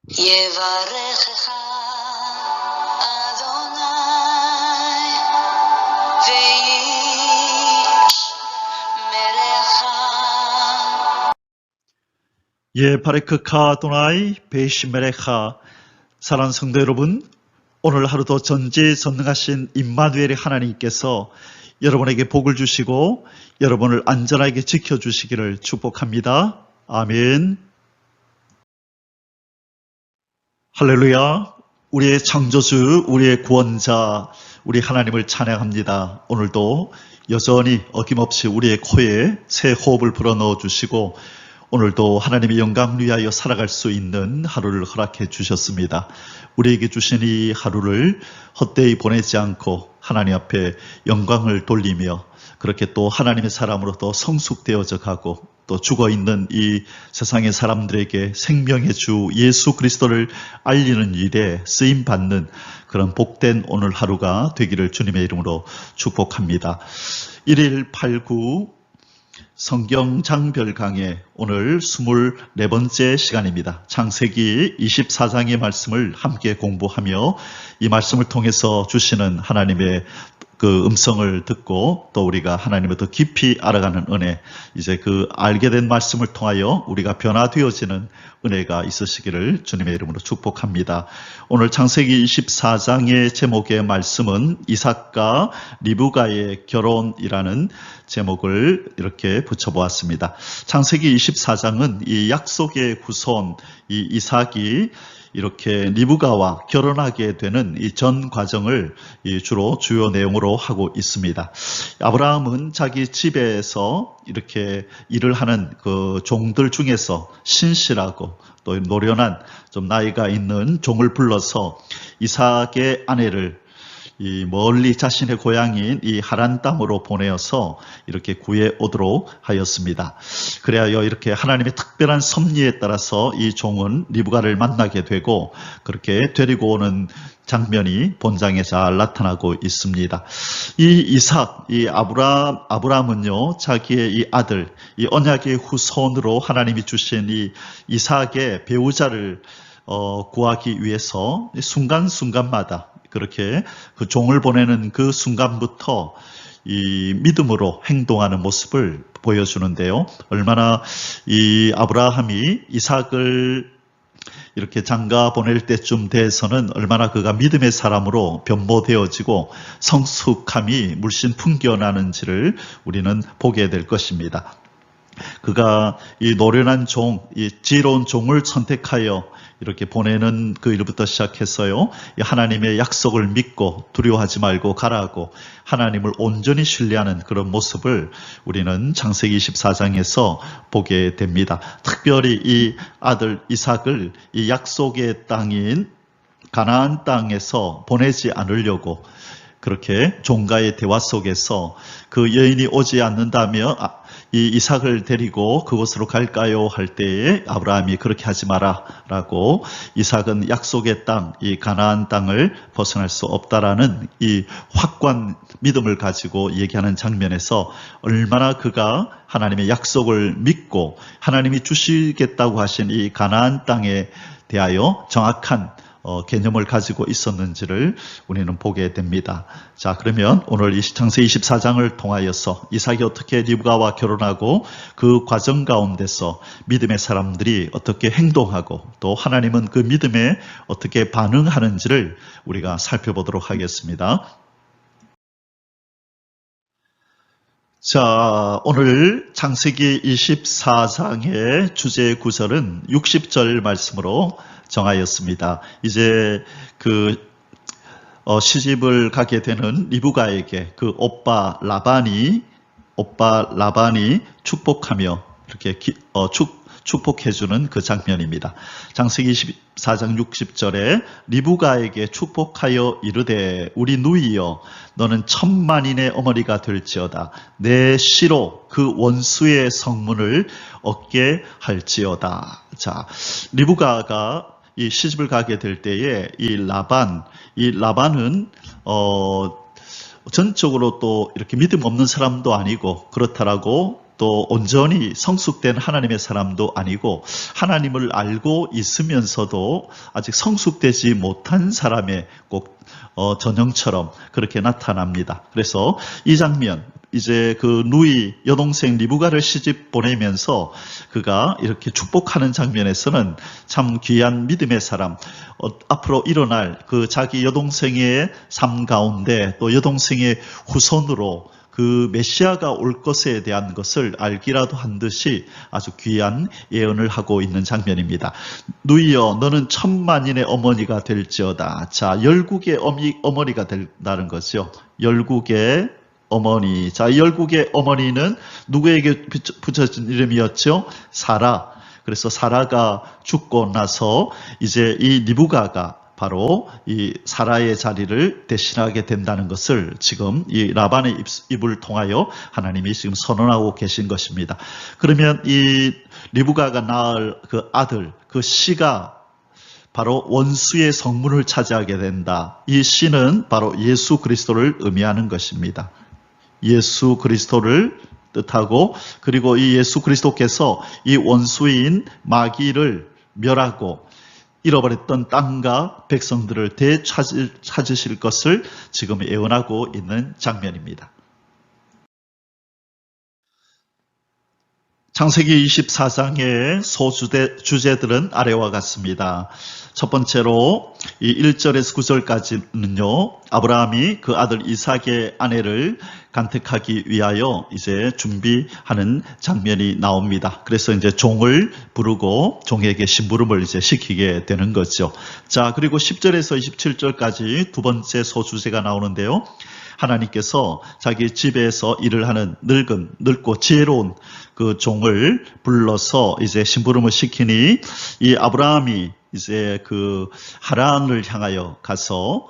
יברכך אדוני וישמרך. 바레크카 아도나이 베이시메레카. 사랑하는 성도 여러분, 오늘 하루도 전지전능하신 임마누엘의 하나님께서 여러분에게 복을 주시고 여러분을 안전하게 지켜주시기를 축복합니다. 아멘. 할렐루야. 우리의 창조주, 우리의 구원자, 우리 하나님을 찬양합니다. 오늘도 여전히 어김없이 우리의 코에 새 호흡을 불어넣어 주시고 오늘도 하나님의 영광을 위하여 살아갈 수 있는 하루를 허락해 주셨습니다. 우리에게 주신 이 하루를 헛되이 보내지 않고 하나님 앞에 영광을 돌리며 그렇게 또 하나님의 사람으로 또 성숙되어져 가고 또 죽어있는 이 세상의 사람들에게 생명의 주 예수 그리스도를 알리는 일에 쓰임받는 그런 복된 오늘 하루가 되기를 주님의 이름으로 축복합니다. 1일 8구 성경 장별 강의 오늘 24번째 시간입니다. 창세기 24장의 말씀을 함께 공부하며 이 말씀을 통해서 주시는 하나님의 그 음성을 듣고 또 우리가 하나님을 더 깊이 알아가는 은혜, 이제 그 알게 된 말씀을 통하여 우리가 변화되어지는 은혜가 있으시기를 주님의 이름으로 축복합니다. 오늘 창세기 24장의 제목의 말씀은 이삭과 리브가의 결혼이라는 제목을 이렇게 붙여보았습니다. 창세기 24장은 이 약속의 후손 이 이삭이 이렇게 리브가와 결혼하게 되는 이 전 과정을 주로 주요 내용으로 하고 있습니다. 아브라함은 자기 집에서 이렇게 일을 하는 그 종들 중에서 신실하고 또 노련한 좀 나이가 있는 종을 불러서 이삭의 아내를 이 멀리 자신의 고향인 이 하란 땅으로 보내어서 이렇게 구해 오도록 하였습니다. 그래야 이렇게 하나님의 특별한 섭리에 따라서 이 종은 리브가를 만나게 되고 그렇게 데리고 오는 장면이 본장에 잘 나타나고 있습니다. 이 이삭, 이 아브라함은요, 자기의 이 아들, 이 언약의 후손으로 하나님이 주신 이 이삭의 배우자를 구하기 위해서 순간순간마다 그렇게 그 종을 보내는 그 순간부터 이 믿음으로 행동하는 모습을 보여주는데요. 얼마나 이 아브라함이 이삭을 이렇게 장가 보낼 때쯤 돼서는 얼마나 그가 믿음의 사람으로 변모되어지고 성숙함이 물씬 풍겨나는지를 우리는 보게 될 것입니다. 그가 이 노련한 종, 이 지혜로운 종을 선택하여 이렇게 보내는 그 일부터 시작했어요. 하나님의 약속을 믿고 두려워하지 말고 가라고 하나님을 온전히 신뢰하는 그런 모습을 우리는 창세기 24장에서 보게 됩니다. 특별히 이 아들 이삭을 이 약속의 땅인 가나안 땅에서 보내지 않으려고 그렇게 종가의 대화 속에서 그 여인이 오지 않는다며 이 이삭을 데리고 그곳으로 갈까요? 할 때에 아브라함이 그렇게 하지 마라 라고 이삭은 약속의 땅, 이 가나안 땅을 벗어날 수 없다라는 이 확고한 믿음을 가지고 얘기하는 장면에서 얼마나 그가 하나님의 약속을 믿고 하나님이 주시겠다고 하신 이 가나안 땅에 대하여 정확한 개념을 가지고 있었는지를 우리는 보게 됩니다. 자, 그러면 오늘 이 창세기 24장을 통하여서 이삭이 어떻게 리브가와 결혼하고 그 과정 가운데서 믿음의 사람들이 어떻게 행동하고 또 하나님은 그 믿음에 어떻게 반응하는지를 우리가 살펴보도록 하겠습니다. 자, 오늘 창세기 24장의 주제 구절은 60절 말씀으로 정하였습니다. 이제 그 시집을 가게 되는 리브가에게 그 오빠 라반이 축복하며 이렇게 축복해주는 그 장면입니다. 창세기 24장 60절에 리브가에게 축복하여 이르되 우리 누이여 너는 1000만인의 어머니가 될지어다. 내 씨로 그 원수의 성문을 얻게 할지어다. 자, 리브가가 이 시집을 가게 될 때에 이 라반은 전적으로 또 이렇게 믿음 없는 사람도 아니고 그렇다라고 또 온전히 성숙된 하나님의 사람도 아니고 하나님을 알고 있으면서도 아직 성숙되지 못한 사람의 꼭 전형처럼 그렇게 나타납니다. 그래서 이 장면, 이제 그 누이 여동생 리브가를 시집 보내면서 그가 이렇게 축복하는 장면에서는 참 귀한 믿음의 사람, 앞으로 일어날 그 자기 여동생의 삶 가운데 또 여동생의 후손으로 그 메시아가 올 것에 대한 것을 알기라도 한 듯이 아주 귀한 예언을 하고 있는 장면입니다. 누이여, 너는 천만인의 어머니가 될지어다. 자, 열국의 어머니가 된다는 거죠. 열국의 어머니. 자, 이 열국의 어머니는 누구에게 붙여진 이름이었죠? 사라. 그래서 사라가 죽고 나서 이제 이 리브가가 바로 이 사라의 자리를 대신하게 된다는 것을 지금 이 라반의 입을 통하여 하나님이 지금 선언하고 계신 것입니다. 그러면 이 리브가가 낳을 그 아들, 그 씨가 바로 원수의 성문을 차지하게 된다. 이 씨는 바로 예수 그리스도를 의미하는 것입니다. 예수 그리스도를 뜻하고, 그리고 이 예수 그리스도께서 이 원수인 마귀를 멸하고 잃어버렸던 땅과 백성들을 되찾으실 것을 지금 예언하고 있는 장면입니다. 창세기 24장의 소주제들은 아래와 같습니다. 첫 번째로 이 1절에서 9절까지는요, 아브라함이 그 아들 이삭의 아내를 간택하기 위하여 이제 준비하는 장면이 나옵니다. 그래서 이제 종을 부르고 종에게 심부름을 이제 시키게 되는 거죠. 자, 그리고 10절에서 27절까지 두 번째 소주제가 나오는데요. 하나님께서 자기 집에서 일을 하는 늙고 지혜로운 그 종을 불러서 이제 심부름을 시키니 이 아브라함이 이제 그 하란을 향하여 가서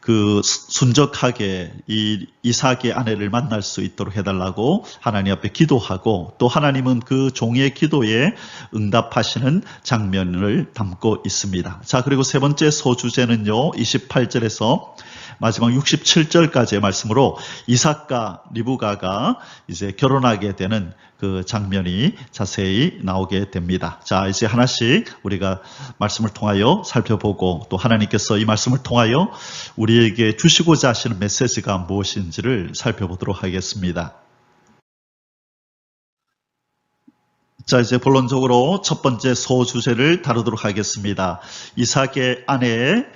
그 순적하게 이 이삭의 아내를 만날 수 있도록 해달라고 하나님 앞에 기도하고, 또 하나님은 그 종의 기도에 응답하시는 장면을 담고 있습니다. 자, 그리고 세 번째 소주제는요, 28절에서 마지막 67절까지의 말씀으로 이삭과 리브가가 이제 결혼하게 되는 그 장면이 자세히 나오게 됩니다. 자, 이제 하나씩 우리가 말씀을 통하여 살펴보고, 또 하나님께서 이 말씀을 통하여 우리에게 주시고자 하시는 메시지가 무엇인지를 살펴보도록 하겠습니다. 자, 이제 본론적으로 첫 번째 소주제를 다루도록 하겠습니다. 이삭의 아내를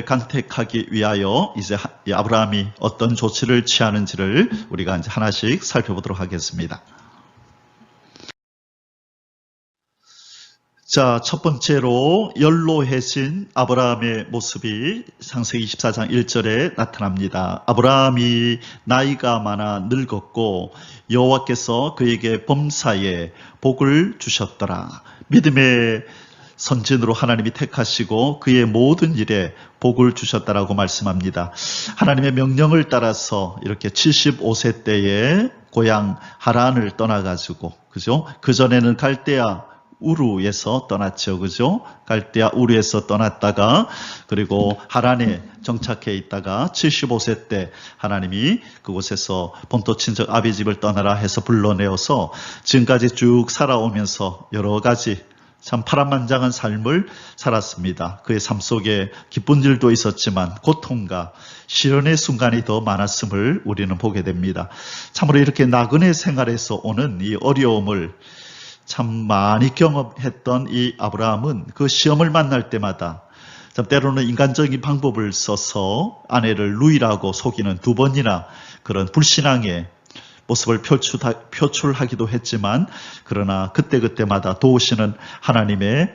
간택하기 위하여 이제 아브라함이 어떤 조치를 취하는지를 우리가 이제 하나씩 살펴보도록 하겠습니다. 자, 첫 번째로 연로해진 아브라함의 모습이 창세기 24장 1절에 나타납니다. 아브라함이 나이가 많아 늙었고 여호와께서 그에게 범사에 복을 주셨더라. 믿음의 선진으로 하나님이 택하시고 그의 모든 일에 복을 주셨다라고 말씀합니다. 하나님의 명령을 따라서 이렇게 75세 때에 고향 하란을 떠나가지고, 그죠? 그전에는 갈대아 우르에서 떠났죠. 그죠? 갈대아 우르에서 떠났다가 그리고 하란에 정착해 있다가 75세 때 하나님이 그곳에서 본토 친척 아비 집을 떠나라 해서 불러내어서 지금까지 쭉 살아오면서 여러 가지 참 파란만장한 삶을 살았습니다. 그의 삶 속에 기쁜 일도 있었지만 고통과 시련의 순간이 더 많았음을 우리는 보게 됩니다. 참으로 이렇게 나그네 생활에서 오는 이 어려움을 참 많이 경험했던 이 아브라함은 그 시험을 만날 때마다 때로는 인간적인 방법을 써서 아내를 누이라고 속이는 두 번이나 그런 불신앙의 모습을 표출하기도 했지만, 그러나 그때그때마다 도우시는 하나님의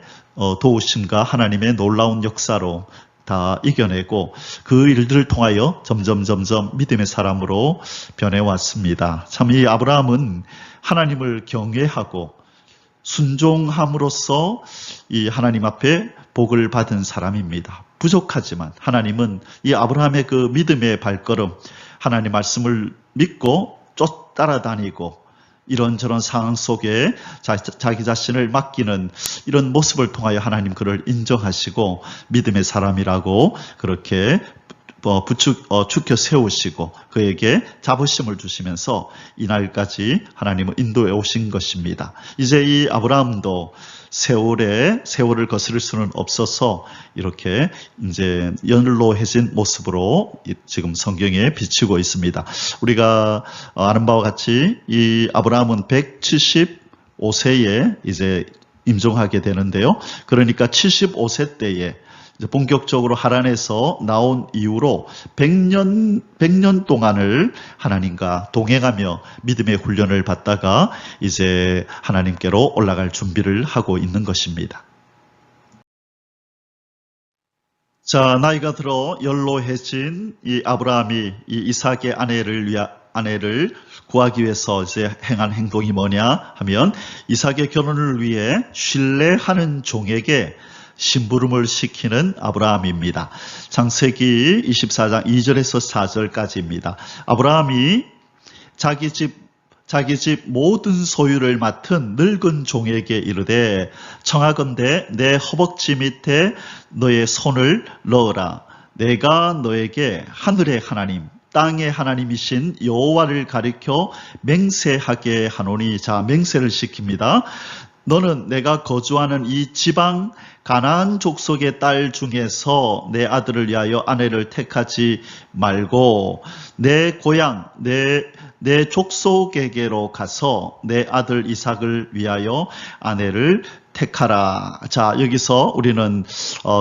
도우심과 하나님의 놀라운 역사로 다 이겨내고 그 일들을 통하여 점점 믿음의 사람으로 변해왔습니다. 참 이 아브라함은 하나님을 경외하고 순종함으로써 이 하나님 앞에 복을 받은 사람입니다. 부족하지만 하나님은 이 아브라함의 그 믿음의 발걸음, 하나님 말씀을 믿고 따라다니고 이런저런 상황 속에 자기 자신을 맡기는 이런 모습을 통하여 하나님 그를 인정하시고 믿음의 사람이라고 그렇게 축혀 세우시고 그에게 자부심을 주시면서 이날까지 하나님은 인도해 오신 것입니다. 이제 이 아브라함도 세월을 거스를 수는 없어서 이렇게 이제 연로해진 모습으로 지금 성경에 비치고 있습니다. 우리가 아는 바와 같이 이 아브라함은 175세에 이제 임종하게 되는데요. 그러니까 75세 때에 본격적으로 하란에서 나온 이후로 100년 동안을 하나님과 동행하며 믿음의 훈련을 받다가 이제 하나님께로 올라갈 준비를 하고 있는 것입니다. 자, 나이가 들어 연로해진 이 아브라함이 이 이삭의 아내를 구하기 위해서 이제 행한 행동이 뭐냐 하면 이삭의 결혼을 위해 신뢰하는 종에게 심부름을 시키는 아브라함입니다. 창세기 24장 2절에서 4절까지입니다. 아브라함이 자기 집 모든 소유를 맡은 늙은 종에게 이르되 청하건대 내 허벅지 밑에 너의 손을 넣어라. 내가 너에게 하늘의 하나님 땅의 하나님이신 여호와를 가리켜 맹세하게 하노니. 자, 맹세를 시킵니다. 너는 내가 거주하는 이 지방 가나안 족속의 딸 중에서 내 아들을 위하여 아내를 택하지 말고 내 고향 내 족속에게로 가서 내 아들 이삭을 위하여 아내를 택하라. 자, 여기서 우리는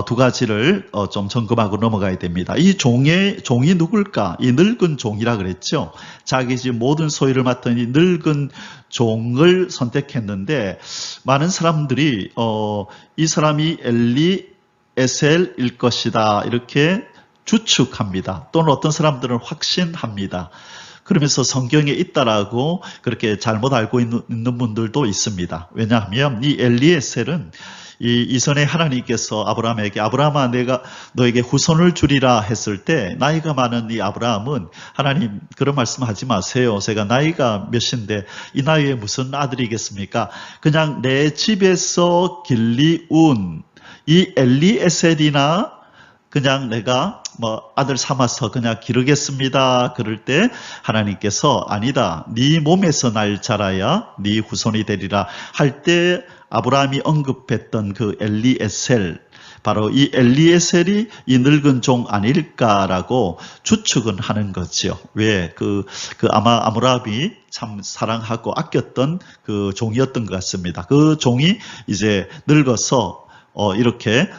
두 가지를 좀 점검하고 넘어가야 됩니다. 이 종이 누굴까? 이 늙은 종이라 그랬죠. 자기 집 모든 소유를 맡은 이 늙은 종을 선택했는데 많은 사람들이 이 사람이 엘리에셀일 것이다 이렇게 추측합니다. 또는 어떤 사람들은 확신합니다. 그러면서 성경에 있다라고 그렇게 잘못 알고 있는 분들도 있습니다. 왜냐하면 이 엘리에셀은 이전에 하나님께서 아브라함에게 아브라함아 내가 너에게 후손을 주리라 했을 때 나이가 많은 이 아브라함은 하나님 그런 말씀하지 마세요. 제가 나이가 몇인데 이 나이에 무슨 아들이겠습니까? 그냥 내 집에서 길리운 이 엘리에셀이나 그냥 내가 아들 삼아서 그냥 기르겠습니다. 그럴 때 하나님께서 아니다. 네 몸에서 날 자라야 네 후손이 되리라 할 때 아브라함이 언급했던 그 엘리에셀 바로 이 엘리에셀이 이 늙은 종 아닐까라고 추측은 하는 거죠. 왜? 아마 아브라함이 참 사랑하고 아꼈던 그 종이었던 것 같습니다. 그 종이 이제 늙어서 이렇게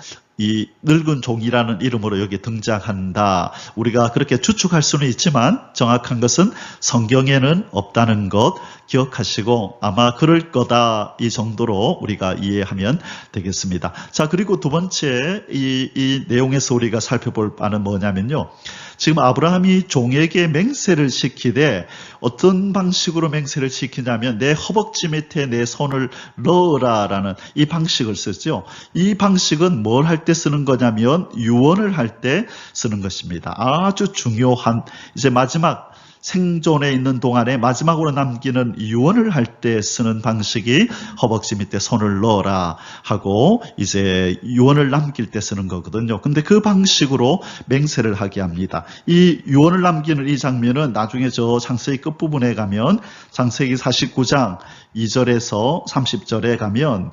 이 늙은 종이라는 이름으로 여기 등장한다. 우리가 그렇게 추측할 수는 있지만 정확한 것은 성경에는 없다는 것 기억하시고 아마 그럴 거다 이 정도로 우리가 이해하면 되겠습니다. 자, 그리고 두 번째 이 내용에서 우리가 살펴볼 바는 뭐냐면요. 지금 아브라함이 종에게 맹세를 시키되 어떤 방식으로 맹세를 시키냐면 내 허벅지 밑에 내 손을 넣으라라는 이 방식을 쓰죠. 이 방식은 뭘 할 때 쓰는 거냐면 유언을 할 때 쓰는 것입니다. 아주 중요한 이제 마지막 생존에 있는 동안에 마지막으로 남기는 유언을 할 때 쓰는 방식이 허벅지 밑에 손을 넣어라 하고 이제 유언을 남길 때 쓰는 거거든요. 근데 그 방식으로 맹세를 하게 합니다. 이 유언을 남기는 이 장면은 나중에 저 창세기 끝부분에 가면 창세기 49장 2절에서 30절에 가면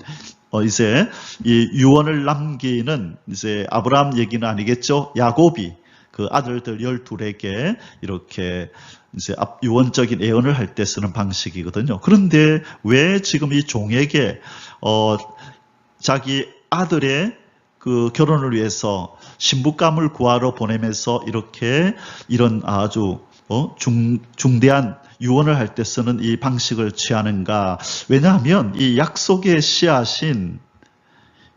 이제 이 유언을 남기는 이제 아브라함 얘기는 아니겠죠. 야곱이 그 아들들 12에게 이렇게 이제 유언적인 예언을 할 때 쓰는 방식이거든요. 그런데 왜 지금 이 종에게 자기 아들의 그 결혼을 위해서 신부감을 구하러 보내면서 이런 아주 중대한 유언을 할 때 쓰는 이 방식을 취하는가? 왜냐하면 이 약속의 씨앗인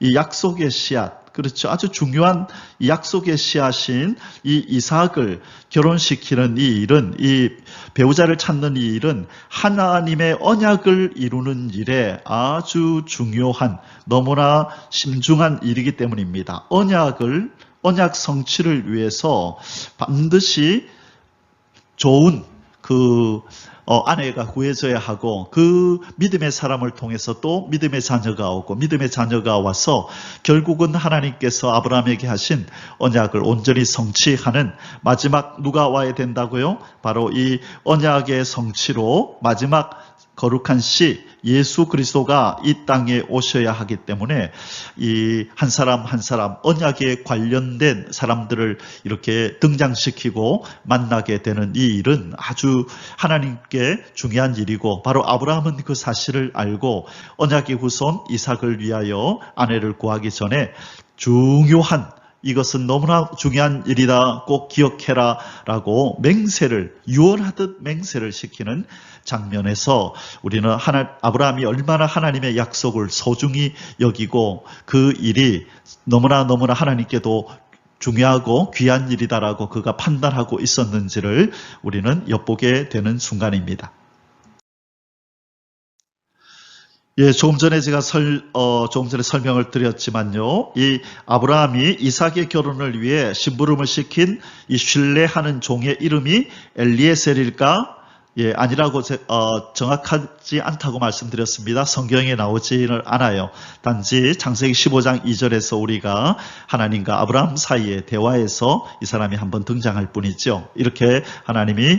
이 약속의 씨앗 그렇죠. 아주 중요한 약속의 씨앗인 이 이삭을 결혼시키는 이 일은 이 배우자를 찾는 이 일은 하나님의 언약을 이루는 일에 아주 중요한 너무나 심중한 일이기 때문입니다. 언약 성취를 위해서 반드시 좋은 아내가 구해져야 하고 그 믿음의 사람을 통해서 또 믿음의 자녀가 오고 믿음의 자녀가 와서 결국은 하나님께서 아브라함에게 하신 언약을 온전히 성취하는 마지막 누가 와야 된다고요? 바로 이 언약의 성취로 마지막 거룩한 씨 예수 그리스도가 이 땅에 오셔야 하기 때문에 이 한 사람 한 사람 언약에 관련된 사람들을 이렇게 등장시키고 만나게 되는 이 일은 아주 하나님께 중요한 일이고 바로 아브라함은 그 사실을 알고 언약의 후손 이삭을 위하여 아내를 구하기 전에 중요한 이것은 너무나 중요한 일이다. 꼭 기억해라. 라고 맹세를, 유언하듯 맹세를 시키는 장면에서 우리는 아브라함이 얼마나 하나님의 약속을 소중히 여기고 그 일이 너무나 하나님께도 중요하고 귀한 일이다라고 그가 판단하고 있었는지를 우리는 엿보게 되는 순간입니다. 예, 조금 전에 제가 조금 전에 설명을 드렸지만요. 이 아브라함이 이삭의 결혼을 위해 심부름을 시킨 이 신뢰하는 종의 이름이 엘리에셀일까? 예, 아니라고 정확하지 않다고 말씀드렸습니다. 성경에 나오지는 않아요. 단지 창세기 15장 2절에서 우리가 하나님과 아브라함 사이의 대화에서 이 사람이 한번 등장할 뿐이죠. 이렇게 하나님이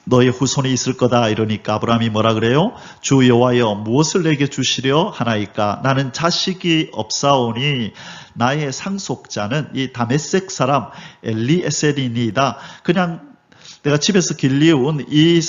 너의 후손이 있을 거다 이러니까 아브라함이 뭐라 그래요? 주 여호와여 무엇을 내게 주시려 하나이까? 나는 자식이 없사오니 나의 상속자는 이 다메섹 사람 엘리에셀이니이다. 그냥 내가 집에서 길리운 이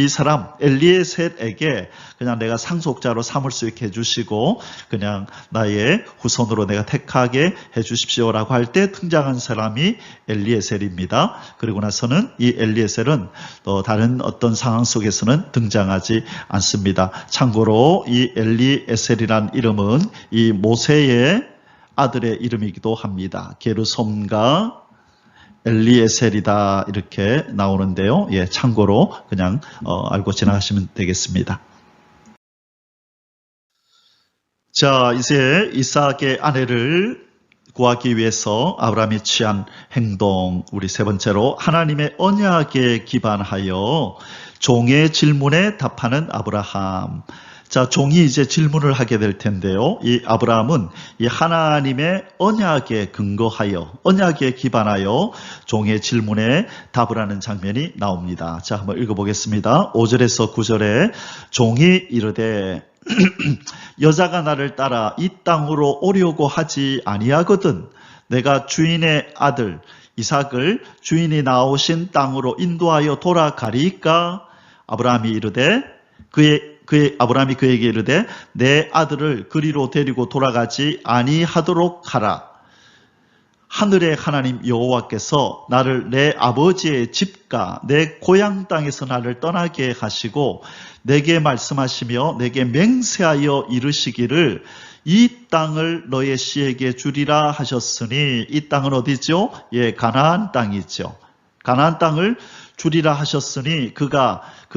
사람 엘리에셀에게 그냥 내가 상속자로 삼을 수 있게 해주시고 그냥 나의 후손으로 내가 택하게 해주십시오라고 할 때 등장한 사람이 엘리에셀입니다. 그리고 나서는 이 엘리에셀은 또 다른 어떤 상황 속에서는 등장하지 않습니다. 참고로 이 엘리에셀이란 이름은 이 모세의 아들의 이름이기도 합니다. 게르솜과 엘리에셀이다 이렇게 나오는데요. 예, 참고로 그냥 알고 지나가시면 되겠습니다. 자, 이제 이삭의 아내를 구하기 위해서 아브라함이 취한 행동, 우리 세 번째로 하나님의 언약에 기반하여 종의 질문에 답하는 아브라함. 자, 종이 이제 질문을 하게 될 텐데요. 이 아브라함은 이 하나님의 언약에 근거하여, 언약에 기반하여 종의 질문에 답을 하는 장면이 나옵니다. 자, 한번 읽어보겠습니다. 5절에서 9절에 종이 이르되 여자가 나를 따라 이 땅으로 오려고 하지 아니하거든 내가 주인의 아들 이삭을 주인이 나오신 땅으로 인도하여 돌아가리까? 아브라함이 이르되 아브라함이 그에게 이르되 내 아들을 그리로 데리고 돌아가지 아니하도록 하라. 하늘의 하나님 여호와께서 나를 내 아버지의 집과 내 고향 땅에서 나를 떠나게 하시고 내게 말씀하시며 내게 맹세하여 이르시기를 이 땅을 너의 씨에게 주리라 하셨으니 이 땅은 어디죠? 예, 가나안 땅이죠. 가나안 땅을 주리라 하셨으니 그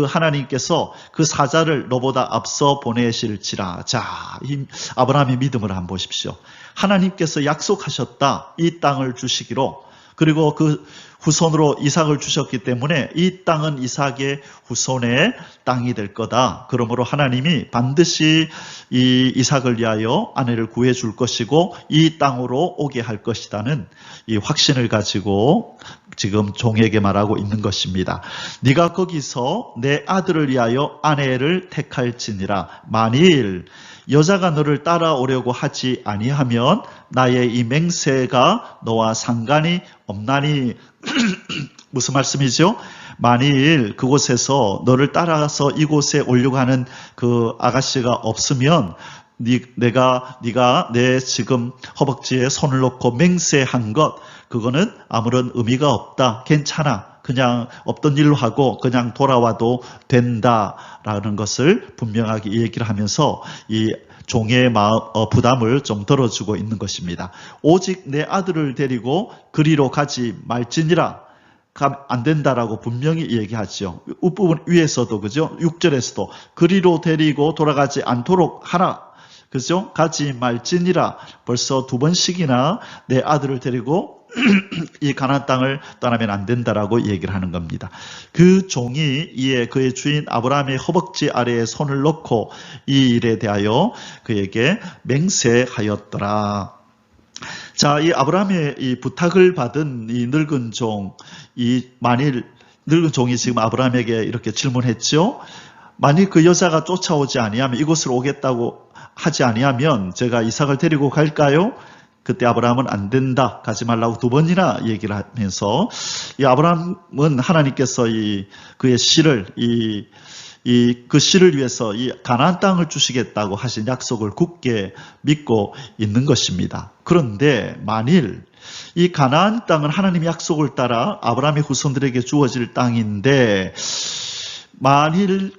하나님께서 그 사자를 너보다 앞서 보내실지라. 자, 이 아브라함의 믿음을 한번 보십시오. 하나님께서 약속하셨다. 이 땅을 주시기로. 그리고 그 후손으로 이삭을 주셨기 때문에 이 땅은 이삭의 후손의 땅이 될 거다. 그러므로 하나님이 반드시 이 이삭을 위하여 아내를 구해 줄 것이고 이 땅으로 오게 할 것이라는 이 확신을 가지고 지금 종에게 말하고 있는 것입니다. 네가 거기서 내 아들을 위하여 아내를 택할지니라. 만일 여자가 너를 따라오려고 하지 아니하면 나의 이 맹세가 너와 상관이 없나니. 무슨 말씀이죠? 만일 그곳에서 너를 따라서 이곳에 오려고 하는 그 아가씨가 없으면 네가 내 지금 허벅지에 손을 놓고 맹세한 것 그거는 아무런 의미가 없다. 괜찮아. 그냥 없던 일로 하고 그냥 돌아와도 된다라는 것을 분명하게 얘기를 하면서 이 종의 부담을 좀 덜어주고 있는 것입니다. 오직 내 아들을 데리고 그리로 가지 말지니라. 안 된다라고 분명히 얘기하죠. 앞부분 위에서도 그죠? 6절에서도 그리로 데리고 돌아가지 않도록 하라. 그죠? 가지 말지니라. 벌써 2번씩이나 내 아들을 데리고 이 가나안 땅을 떠나면 안 된다라고 얘기를 하는 겁니다. 그 종이 이에 그의 주인 아브라함의 허벅지 아래에 손을 넣고 이 일에 대하여 그에게 맹세하였더라. 자, 이 아브라함의 이 부탁을 받은 이 늙은 종, 만일 늙은 종이 지금 아브라함에게 이렇게 질문했죠. 만일 그 여자가 쫓아오지 아니하면, 이곳으로 오겠다고 하지 아니하면 제가 이삭을 데리고 갈까요? 그때 아브라함은 안 된다, 가지 말라고 2번이나 얘기를 하면서, 이 아브라함은 하나님께서 그의 씨를 그 씨를 위해서 이 가나안 땅을 주시겠다고 하신 약속을 굳게 믿고 있는 것입니다. 그런데 만일 이 가나안 땅은 하나님의 약속을 따라 아브라함의 후손들에게 주어질 땅인데, 만일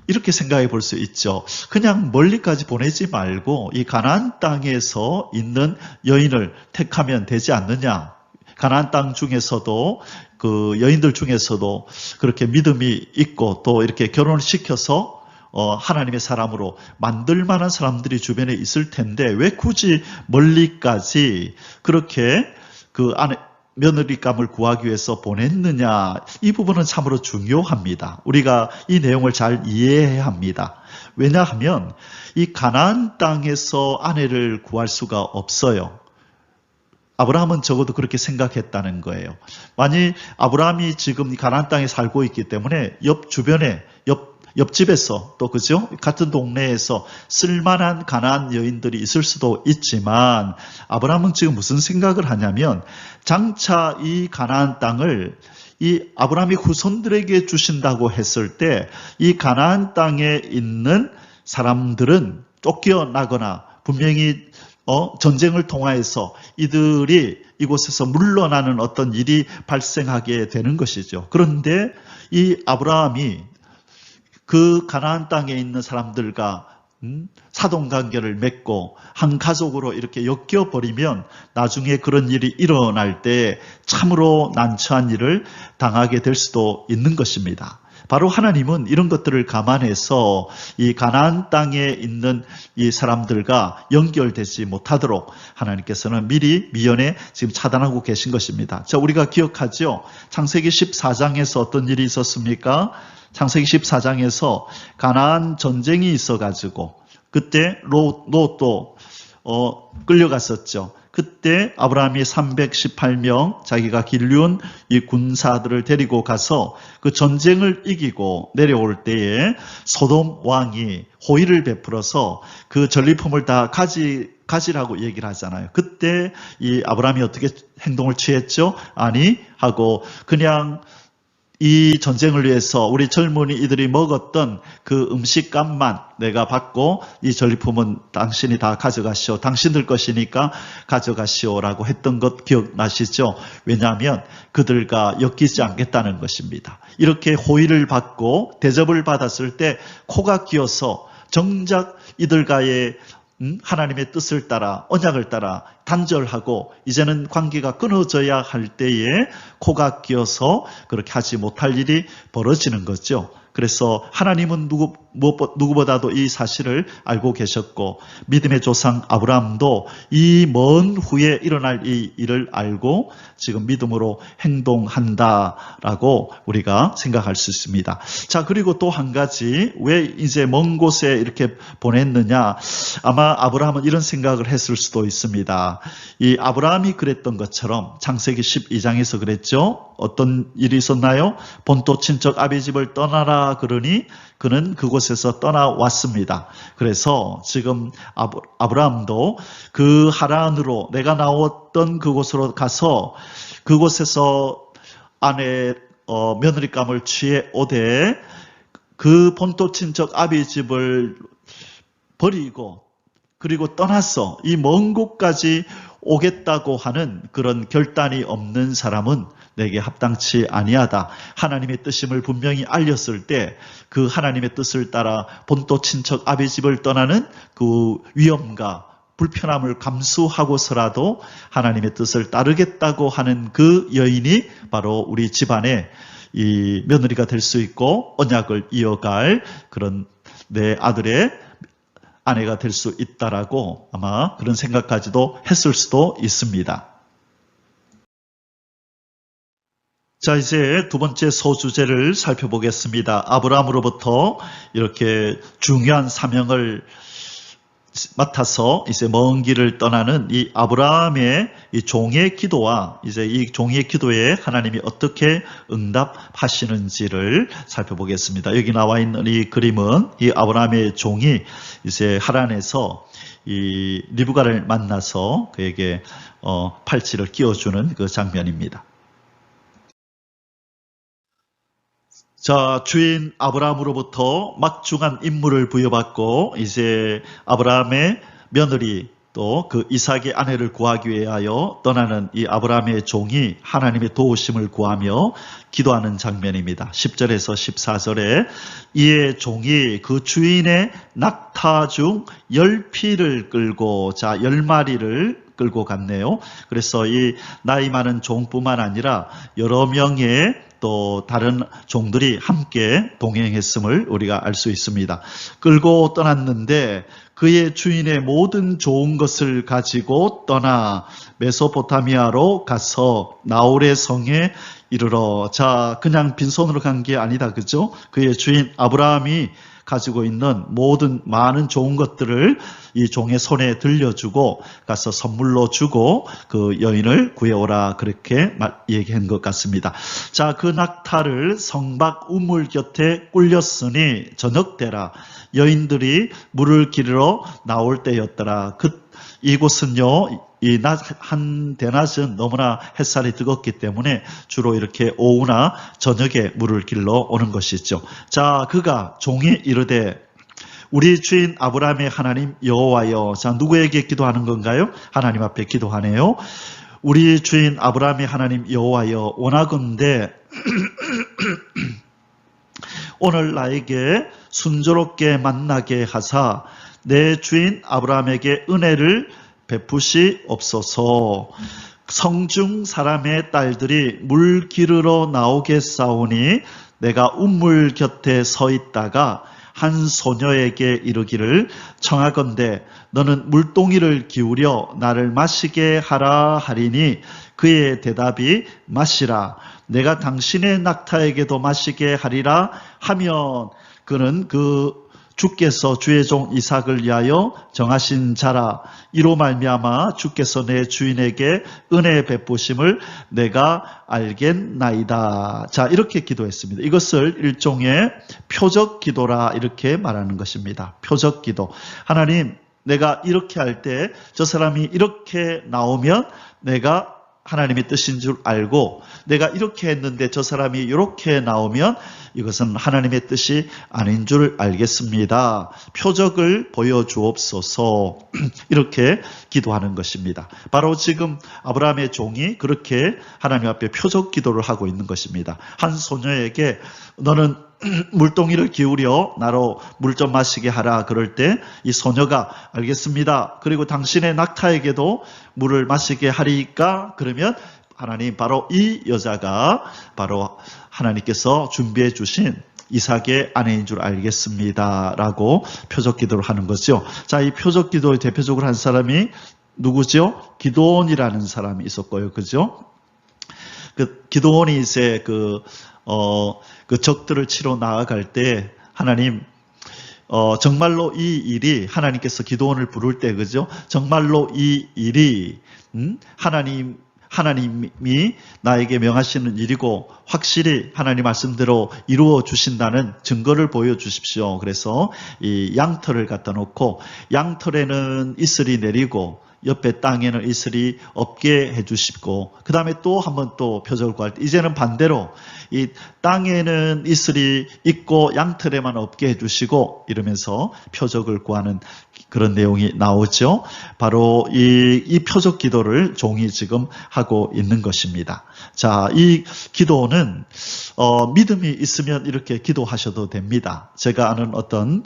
이렇게 생각해 볼 수 있죠. 그냥 멀리까지 보내지 말고 이 가나안 땅에서 있는 여인을 택하면 되지 않느냐. 가나안 땅 중에서도 그 여인들 중에서도 그렇게 믿음이 있고 또 이렇게 결혼을 시켜서 하나님의 사람으로 만들 만한 사람들이 주변에 있을 텐데 왜 굳이 멀리까지 그렇게 그 안에 며느리감을 구하기 위해서 보냈느냐. 이 부분은 참으로 중요합니다. 우리가 이 내용을 잘 이해해야 합니다. 왜냐하면 이 가나안 땅에서 아내를 구할 수가 없어요. 아브라함은 적어도 그렇게 생각했다는 거예요. 만일 아브라함이 지금 가나안 땅에 살고 있기 때문에 주변에 옆집에서 또 그죠? 같은 동네에서 쓸만한 가나안 여인들이 있을 수도 있지만 아브라함은 지금 무슨 생각을 하냐면 장차 이 가나안 땅을 이 아브라함이 후손들에게 주신다고 했을 때 이 가나안 땅에 있는 사람들은 쫓겨나거나 분명히 전쟁을 통하여서 이들이 이곳에서 물러나는 어떤 일이 발생하게 되는 것이죠. 그런데 이 아브라함이 그 가나안 땅에 있는 사람들과 사돈관계를 맺고 한 가족으로 이렇게 엮여버리면 나중에 그런 일이 일어날 때 참으로 난처한 일을 당하게 될 수도 있는 것입니다. 바로 하나님은 이런 것들을 감안해서 이 가나안 땅에 있는 이 사람들과 연결되지 못하도록 하나님께서는 미리 미연에 지금 차단하고 계신 것입니다. 자, 우리가 기억하죠? 창세기 14장에서 어떤 일이 있었습니까? 창세기 14장에서 가나안 전쟁이 있어가지고 그때 롯도 끌려갔었죠. 그때 아브라함이 318명 자기가 길리운 이 군사들을 데리고 가서 그 전쟁을 이기고 내려올 때에 소돔 왕이 호의를 베풀어서 그 전리품을 다 가지라고 얘기를 하잖아요. 그때 이 아브라함이 어떻게 행동을 취했죠? 아니 하고 그냥 이 전쟁을 위해서 우리 젊은이 이들이 먹었던 그 음식값만 내가 받고 이 전리품은 당신이 다 가져가시오. 당신들 것이니까 가져가시오라고 했던 것 기억나시죠? 왜냐하면 그들과 엮이지 않겠다는 것입니다. 이렇게 호의를 받고 대접을 받았을 때 코가 끼어서 정작 이들과의 하나님의 뜻을 따라 언약을 따라 단절하고 이제는 관계가 끊어져야 할 때에 코가 끼어서 그렇게 하지 못할 일이 벌어지는 거죠. 그래서 하나님은 누구보다도 이 사실을 알고 계셨고 믿음의 조상 아브라함도 이 먼 후에 일어날 이 일을 알고 지금 믿음으로 행동한다라고 우리가 생각할 수 있습니다. 자, 그리고 또 한 가지 왜 이제 먼 곳에 이렇게 보냈느냐. 아마 아브라함은 이런 생각을 했을 수도 있습니다. 이 아브라함이 그랬던 것처럼 창세기 12장에서 그랬죠. 어떤 일이 있었나요? 본토 친척 아비 집을 떠나라 그러니 그는 그곳에서 떠나왔습니다. 그래서 지금 아브라함도 그 하란으로 내가 나왔던 그곳으로 가서 그곳에서 아내 며느리감을 취해 오되 그 본토 친척 아비 집을 버리고 그리고 떠났어. 이 먼 곳까지 오겠다고 하는 그런 결단이 없는 사람은 내게 합당치 아니하다. 하나님의 뜻임을 분명히 알렸을 때 그 하나님의 뜻을 따라 본토 친척 아비 집을 떠나는 그 위험과 불편함을 감수하고서라도 하나님의 뜻을 따르겠다고 하는 그 여인이 바로 우리 집안의 이 며느리가 될 수 있고 언약을 이어갈 그런 내 아들의 아내가 될 수 있다라고 아마 그런 생각까지도 했을 수도 있습니다. 자, 이제 두 번째 소주제를 살펴보겠습니다. 아브라함으로부터 이렇게 중요한 사명을 맡아서 이제 먼 길을 떠나는 이 아브라함의 이 종의 기도와 이제 이 종의 기도에 하나님이 어떻게 응답하시는지를 살펴보겠습니다. 여기 나와 있는 이 그림은 이 아브라함의 종이 이제 하란에서 이 리브가를 만나서 그에게 팔찌를 끼워주는 그 장면입니다. 자, 주인 아브라함으로부터 막중한 임무를 부여받고 이제 아브라함의 며느리 또 그 이삭의 아내를 구하기 위하여 떠나는 이 아브라함의 종이 하나님의 도우심을 구하며 기도하는 장면입니다. 10절에서 14절에 이에 종이 그 주인의 낙타 중 10피를 끌고, 자, 10마리를 끌고 갔네요. 그래서 이 나이 많은 종뿐만 아니라 여러 명의 또 다른 종들이 함께 동행했음을 우리가 알 수 있습니다. 끌고 떠났는데 그의 주인의 모든 좋은 것을 가지고 떠나 메소포타미아로 가서 나홀의 성에 이르러, 자, 그냥 빈손으로 간 게 아니다, 그죠? 그의 주인 아브라함이 가지고 있는 모든 많은 좋은 것들을 이 종의 손에 들려주고 가서 선물로 주고 그 여인을 구해오라, 그렇게 얘기한 것 같습니다. 자, 그 낙타를 성박 우물 곁에 꿀렸으니 저녁때라 여인들이 물을 기르러 나올 때였더라. 이곳은요, 이 한 대낮은 너무나 햇살이 뜨겁기 때문에 주로 이렇게 오후나 저녁에 물을 길러 오는 것이죠. 자, 그가 종이 이르되 우리 주인 아브라함의 하나님 여호와여. 자, 누구에게 기도하는 건가요? 하나님 앞에 기도하네요. 우리 주인 아브라함의 하나님 여호와여, 원하건대 오늘 나에게 순조롭게 만나게 하사 내 주인 아브라함에게 은혜를 베푸시옵소서. 성중 사람의 딸들이 물 기르러 나오겠사오니 내가 우물 곁에 서 있다가 한 소녀에게 이르기를 청하건대 너는 물동이를 기울여 나를 마시게 하라 하리니 그의 대답이 마시라. 내가 당신의 낙타에게도 마시게 하리라 하면 그는 주께서 주의 종 이삭을 위하여 정하신 자라. 이로 말미암아 주께서 내 주인에게 은혜 베푸심을 내가 알겠나이다. 자, 이렇게 기도했습니다. 이것을 일종의 표적 기도라 이렇게 말하는 것입니다. 표적 기도. 하나님, 내가 이렇게 할 때 저 사람이 이렇게 나오면 내가 하나님의 뜻인 줄 알고, 내가 이렇게 했는데 저 사람이 이렇게 나오면 이것은 하나님의 뜻이 아닌 줄 알겠습니다. 표적을 보여주옵소서. 이렇게 기도하는 것입니다. 바로 지금 아브라함의 종이 그렇게 하나님 앞에 표적 기도를 하고 있는 것입니다. 한 소녀에게 너는 물동이를 기울여 나로 물 좀 마시게 하라. 그럴 때 이 소녀가 알겠습니다. 그리고 당신의 낙타에게도 물을 마시게 하리까? 그러면 하나님, 바로 이 여자가 바로 하나님께서 준비해 주신 이삭의 아내인 줄 알겠습니다. 라고 표적 기도를 하는 거죠. 자, 이 표적 기도를 대표적으로 한 사람이 누구죠? 기드온이라는 사람이 있었고요. 그죠? 기드온이 이제 그 적들을 치러 나아갈 때 하나님, 정말로 이 일이 하나님께서 기드온을 부를 때, 그죠? 정말로 이 일이 하나님이 나에게 명하시는 일이고 확실히 하나님 말씀대로 이루어 주신다는 증거를 보여주십시오. 그래서 이 양털을 갖다 놓고 양털에는 이슬이 내리고 옆에 땅에는 이슬이 없게 해주시고, 그 다음에 또 한 번 또 표적을 구할 때 이제는 반대로 이 땅에는 이슬이 있고 양털에만 없게 해주시고 이러면서 표적을 구하는 그런 내용이 나오죠. 바로 이 표적 기도를 종이 지금 하고 있는 것입니다. 자, 이 기도는 믿음이 있으면 이렇게 기도하셔도 됩니다. 제가 아는 어떤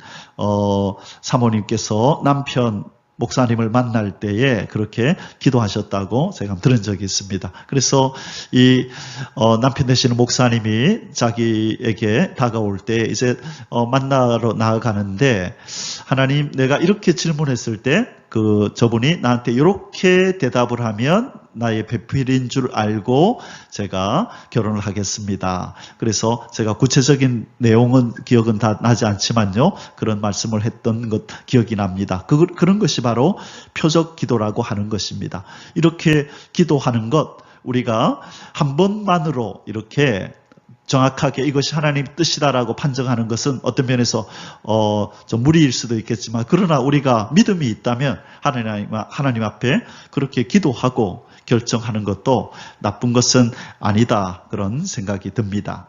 사모님께서 남편 목사님을 만날 때에 그렇게 기도하셨다고 제가 들은 적이 있습니다. 그래서 이 남편 되시는 목사님이 자기에게 다가올 때 이제 만나러 나아가는데 하나님, 내가 이렇게 질문했을 때 저분이 나한테 이렇게 대답을 하면 나의 배필인 줄 알고 제가 결혼을 하겠습니다. 그래서 제가 구체적인 내용은 기억은 다 나지 않지만요, 그런 말씀을 했던 것 기억이 납니다. 그런 것이 바로 표적 기도라고 하는 것입니다. 이렇게 기도하는 것, 우리가 한 번만으로 이렇게 정확하게 이것이 하나님 뜻이다라고 판정하는 것은 어떤 면에서 좀 무리일 수도 있겠지만, 그러나 우리가 믿음이 있다면 하나님 앞에 그렇게 기도하고 결정하는 것도 나쁜 것은 아니다, 그런 생각이 듭니다.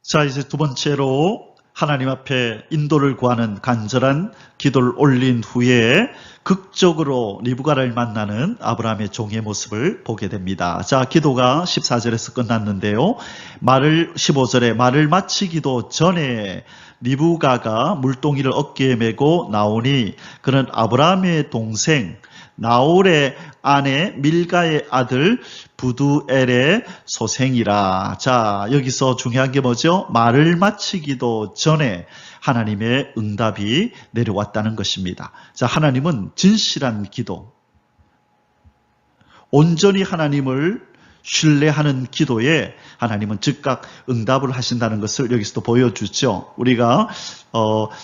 자, 이제 두 번째로 하나님 앞에 인도를 구하는 간절한 기도를 올린 후에 극적으로 리브가를 만나는 아브라함의 종의 모습을 보게 됩니다. 자, 기도가 14절에서 끝났는데요. 15절에 말을 마치기도 전에 리브가가 물동이를 어깨에 메고 나오니 그는 아브라함의 동생 나홀의 아내 밀가의 아들 부두엘의 소생이라. 자, 여기서 중요한 게 뭐죠? 말을 마치기도 전에 하나님의 응답이 내려왔다는 것입니다. 자, 하나님은 진실한 기도, 온전히 하나님을 신뢰하는 기도에 하나님은 즉각 응답을 하신다는 것을 여기서도 보여주죠. 우리가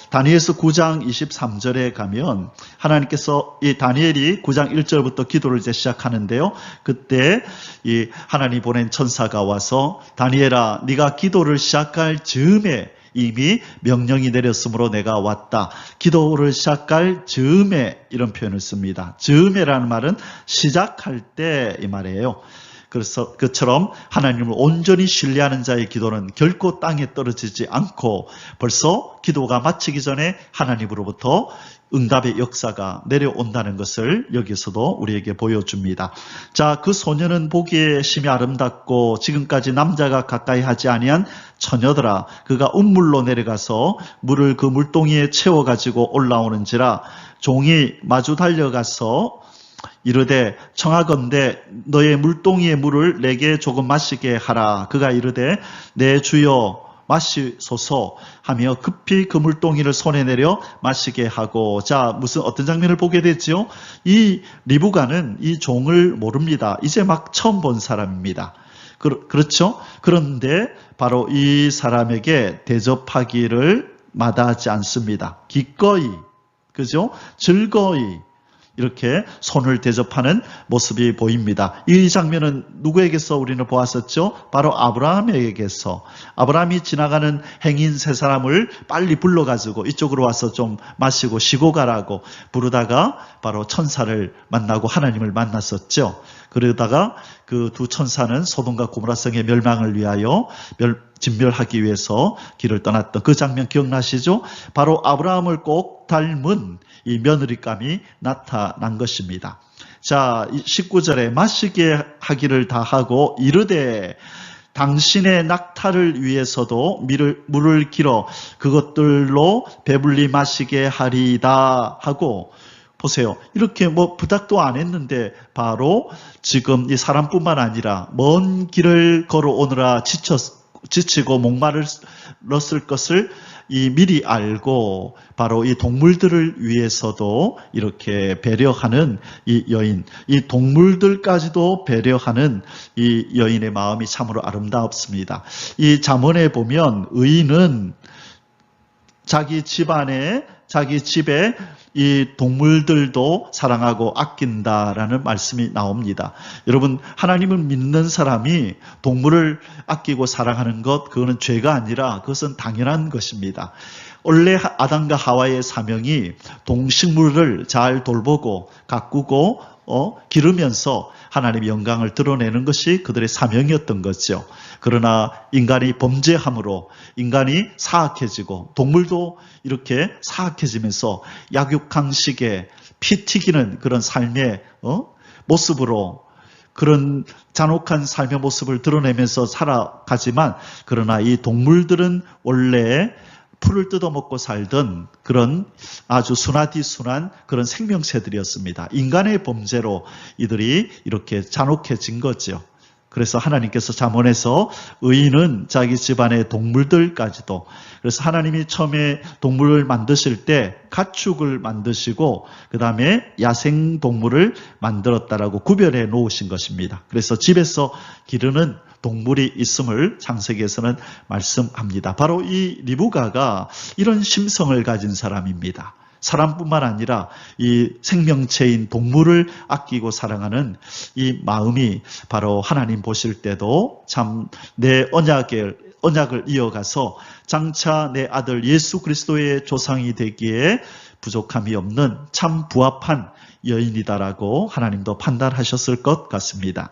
다니엘서 9장 23절에 가면 하나님께서 이 다니엘이 9장 1절부터 기도를 이제 시작하는데요. 그때 이 하나님 보낸 천사가 와서 다니엘아, 네가 기도를 시작할 즈음에 이미 명령이 내렸으므로 내가 왔다. 기도를 시작할 즈음에, 이런 표현을 씁니다. 즈음에라는 말은 시작할 때 이 말이에요. 그래서 그처럼 하나님을 온전히 신뢰하는 자의 기도는 결코 땅에 떨어지지 않고 벌써 기도가 마치기 전에 하나님으로부터 응답의 역사가 내려온다는 것을 여기서도 우리에게 보여줍니다. 자, 그 소녀는 보기에 심히 아름답고 지금까지 남자가 가까이 하지 아니한 처녀더라. 그가 운물로 내려가서 물을 그 물동이에 채워가지고 올라오는지라. 종이 마주 달려가서 이르되 청하건대 너의 물동이의 물을 내게 조금 마시게 하라. 그가 이르되 내 주여 마시소서 하며 급히 그 물동이를 손에 내려 마시게 하고. 자, 어떤 장면을 보게 되지요? 이 리브가는 이 종을 모릅니다. 이제 막 처음 본 사람입니다. 그렇죠? 그런데 바로 이 사람에게 대접하기를 마다하지 않습니다. 기꺼이, 그죠? 즐거이 이렇게 손을 대접하는 모습이 보입니다. 이 장면은 누구에게서 우리는 보았었죠? 바로 아브라함에게서. 아브라함이 지나가는 행인 세 사람을 빨리 불러가지고 이쪽으로 와서 좀 마시고 쉬고 가라고 부르다가 바로 천사를 만나고 하나님을 만났었죠. 그러다가 그 두 천사는 소돔과 고모라 성의 멸망을 위하여 진멸하기 위해서 길을 떠났던 그 장면 기억나시죠? 바로 아브라함을 꼭 닮은 이 며느리감이 나타난 것입니다. 자, 19절에 마시게 하기를 다하고 이르되 당신의 낙타를 위해서도 물을 길어 그것들로 배불리 마시게 하리이다 하고. 보세요. 이렇게 부탁도 안 했는데 바로 지금 이 사람뿐만 아니라 먼 길을 걸어오느라 지치고 목마르렀을 것을 미리 알고 바로 이 동물들을 위해서도 이렇게 배려하는 이 여인, 이 동물들까지도 배려하는 이 여인의 마음이 참으로 아름답습니다. 이 잠언에 보면 의인은 자기 집에 이 동물들도 사랑하고 아낀다라는 말씀이 나옵니다. 여러분, 하나님을 믿는 사람이 동물을 아끼고 사랑하는 것, 그거는 죄가 아니라 그것은 당연한 것입니다. 원래 아담과 하와의 사명이 동식물을 잘 돌보고 가꾸고 기르면서 하나님의 영광을 드러내는 것이 그들의 사명이었던 거죠. 그러나 인간이 범죄함으로 인간이 사악해지고 동물도 이렇게 사악해지면서 약육강식에 피 튀기는 그런 삶의 모습으로, 그런 잔혹한 삶의 모습을 드러내면서 살아가지만, 그러나 이 동물들은 원래 풀을 뜯어먹고 살던 그런 아주 순하디순한 그런 생명체들이었습니다. 인간의 범죄로 이들이 이렇게 잔혹해진 거죠. 그래서 하나님께서 잠언에서 의인은 자기 집안의 동물들까지도, 그래서 하나님이 처음에 동물을 만드실 때 가축을 만드시고 그 다음에 야생동물을 만들었다라고 구별해 놓으신 것입니다. 그래서 집에서 기르는 동물이 있음을 창세기에서는 말씀합니다. 바로 이 리브가가 이런 심성을 가진 사람입니다. 사람뿐만 아니라 이 생명체인 동물을 아끼고 사랑하는 이 마음이 바로 하나님 보실 때도 참 내 언약을 이어가서 장차 내 아들 예수 그리스도의 조상이 되기에 부족함이 없는 참 부합한 여인이다라고 하나님도 판단하셨을 것 같습니다.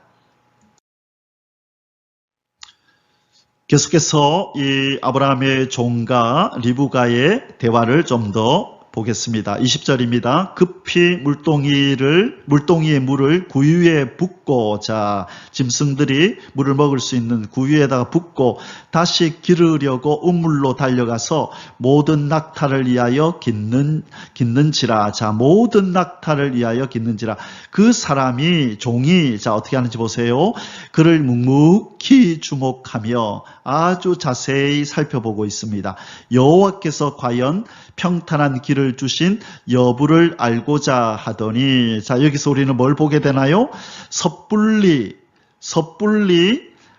계속해서 이 아브라함의 종과 리브가의 대화를 좀 더 보겠습니다. 20절입니다. 급히 물동이의 물을 구유에 붓고, 자, 짐승들이 물을 먹을 수 있는 구유에다가 붓고 다시 기르려고 우물로 달려가서 모든 낙타를 위하여 깃는지라. 자, 모든 낙타를 위하여 깃는지라. 그 사람이, 종이, 자, 어떻게 하는지 보세요. 그를 묵묵히 주목하며 아주 자세히 살펴보고 있습니다. 여호와께서 과연 평탄한 길을 주신 여부를 알고자 하더니, 자, 여기서 우리는 뭘 보게 되나요? 섣불리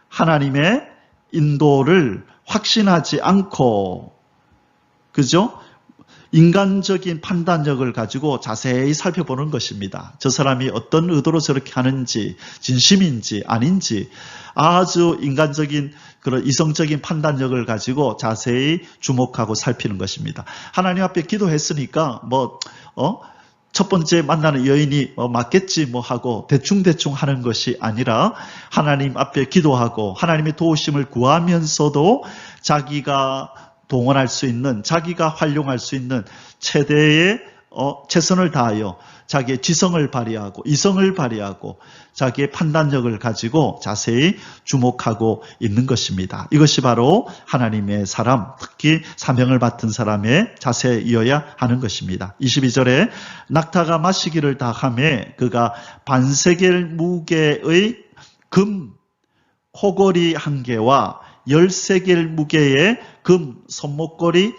하나님의 인도를 확신하지 않고, 그죠? 인간적인 판단력을 가지고 자세히 살펴보는 것입니다. 저 사람이 어떤 의도로 저렇게 하는지, 진심인지 아닌지 아주 인간적인 그런 이성적인 판단력을 가지고 자세히 주목하고 살피는 것입니다. 하나님 앞에 기도했으니까 첫 번째 만나는 여인이 맞겠지 하고 대충 하는 것이 아니라 하나님 앞에 기도하고 하나님의 도우심을 구하면서도 자기가 동원할 수 있는, 자기가 활용할 수 있는 최대의 최선을 다하여 자기의 지성을 발휘하고 이성을 발휘하고 자기의 판단력을 가지고 자세히 주목하고 있는 것입니다. 이것이 바로 하나님의 사람, 특히 사명을 맡은 사람의 자세이어야 하는 것입니다. 22절에 낙타가 마시기를 다 하매 그가 반세겔 무게의 금 호걸이 한 개와 13겔 무게의 금 손목걸이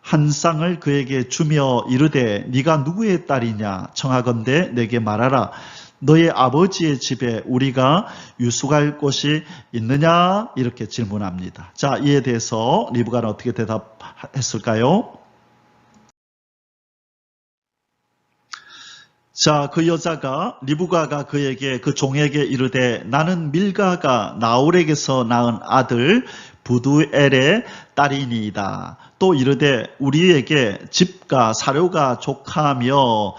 한 쌍을 그에게 주며 이르되 네가 누구의 딸이냐 청하건대 내게 말하라. 너의 아버지의 집에 우리가 유숙할 곳이 있느냐? 이렇게 질문합니다. 자, 이에 대해서 리브가는 어떻게 대답했을까요? 자, 그 여자가, 리브가가 그에게, 그 종에게 이르되 나는 밀가가 나홀에게서 낳은 아들 부두엘의 딸이니이다. 또 이르되 우리에게 집과 사료가 족하며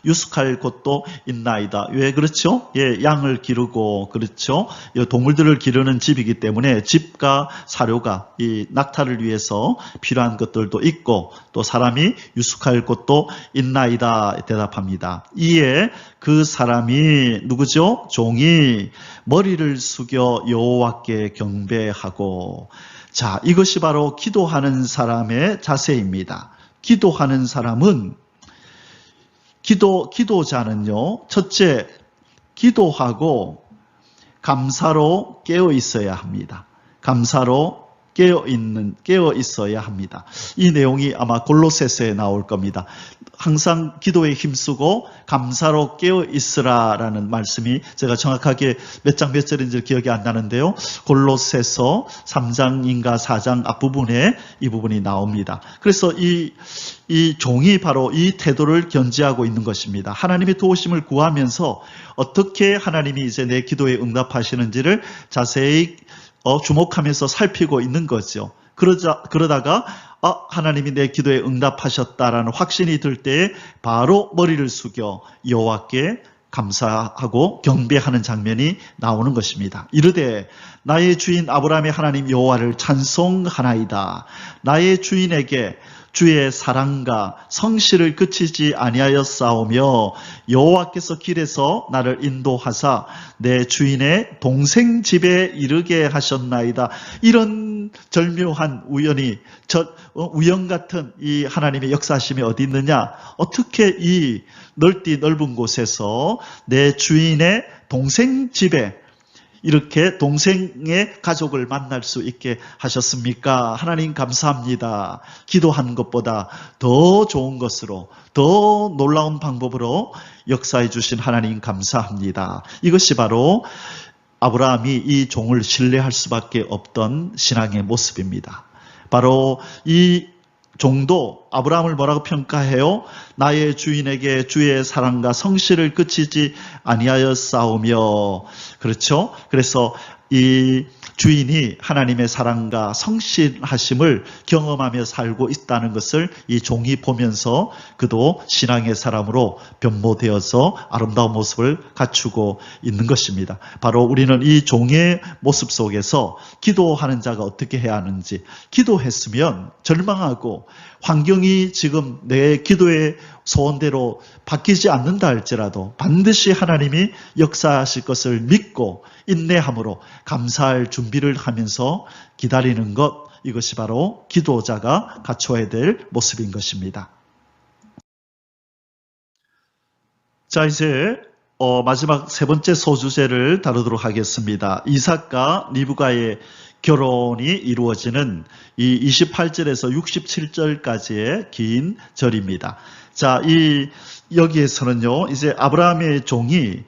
유숙할 곳도 있나이다. 왜 그렇죠? 예, 양을 기르고 그렇죠. 동물들을 기르는 집이기 때문에 집과 사료가 이 낙타를 위해서 필요한 것들도 있고 또 사람이 유숙할 곳도 있나이다 대답합니다. 이에 그 사람이 누구죠? 종이 머리를 숙여 여호와께 경배하고, 자, 이것이 바로 기도하는 사람의 자세입니다. 기도하는 사람은 기도자는요, 첫째, 기도하고 감사로 깨어 있어야 합니다. 감사로 깨어 있어야 합니다. 이 내용이 아마 골로새서에 나올 겁니다. 항상 기도에 힘쓰고 감사로 깨어 있으라라는 말씀이 제가 정확하게 몇 장 몇 절인지 기억이 안 나는데요. 골로새서 3장인가 4장 앞부분에 이 부분이 나옵니다. 그래서 이 종이 바로 이 태도를 견지하고 있는 것입니다. 하나님의 도우심을 구하면서 어떻게 하나님이 이제 내 기도에 응답하시는지를 자세히 주목하면서 살피고 있는 거죠. 그러다가 하나님이 내 기도에 응답하셨다라는 확신이 들 때에 바로 머리를 숙여 여호와께 감사하고 경배하는 장면이 나오는 것입니다. 이르되 나의 주인 아브라함의 하나님 여호와를 찬송하나이다. 나의 주인에게 주의 사랑과 성실을 그치지 아니하였사오며 여호와께서 길에서 나를 인도하사 내 주인의 동생 집에 이르게 하셨나이다. 이런 절묘한 우연 같은 이 하나님의 역사심이 어디 있느냐? 어떻게 이 넓은 곳에서 내 주인의 동생 집에 이렇게 동생의 가족을 만날 수 있게 하셨습니까? 하나님 감사합니다. 기도하는 것보다 더 좋은 것으로, 더 놀라운 방법으로 역사해 주신 하나님 감사합니다. 이것이 바로 아브라함이 이 종을 신뢰할 수밖에 없던 신앙의 모습입니다. 바로 이 종도 아브라함을 뭐라고 평가해요? 나의 주인에게 주의 사랑과 성실을 그치지 아니하였사오며, 그렇죠? 그래서 이 주인이 하나님의 사랑과 성실하심을 경험하며 살고 있다는 것을 이 종이 보면서 그도 신앙의 사람으로 변모되어서 아름다운 모습을 갖추고 있는 것입니다. 바로 우리는 이 종의 모습 속에서 기도하는 자가 어떻게 해야 하는지, 기도했으면 절망하고 환경이 지금 내 기도의 소원대로 바뀌지 않는다 할지라도 반드시 하나님이 역사하실 것을 믿고 인내함으로 감사할 준비를 하면서 기다리는 것, 이것이 바로 기도자가 갖춰야 될 모습인 것입니다. 자, 이제 마지막 세 번째 소주제를 다루도록 하겠습니다. 이삭과 리브가의 결혼이 이루어지는 이 28절에서 67절까지의 긴 절입니다. 자, 여기에서는요, 이제 아브라함의 종이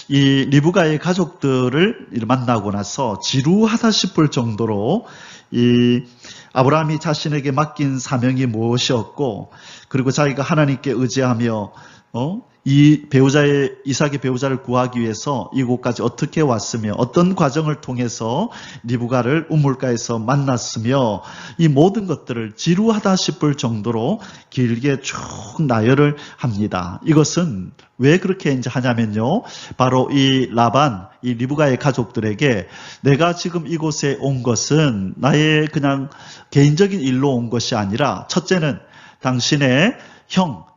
이 리브가의 가족들을 만나고 나서 지루하다 싶을 정도로 이 아브라함이 자신에게 맡긴 사명이 무엇이었고, 그리고 자기가 하나님께 의지하며 이 이삭의 배우자를 구하기 위해서 이곳까지 어떻게 왔으며 어떤 과정을 통해서 리브가를 우물가에서 만났으며 이 모든 것들을 지루하다 싶을 정도로 길게 쭉 나열을 합니다. 이것은 왜 그렇게 이제 하냐면요, 바로 이 라반, 이 리브가의 가족들에게 내가 지금 이곳에 온 것은 나의 그냥 개인적인 일로 온 것이 아니라, 첫째는 당신의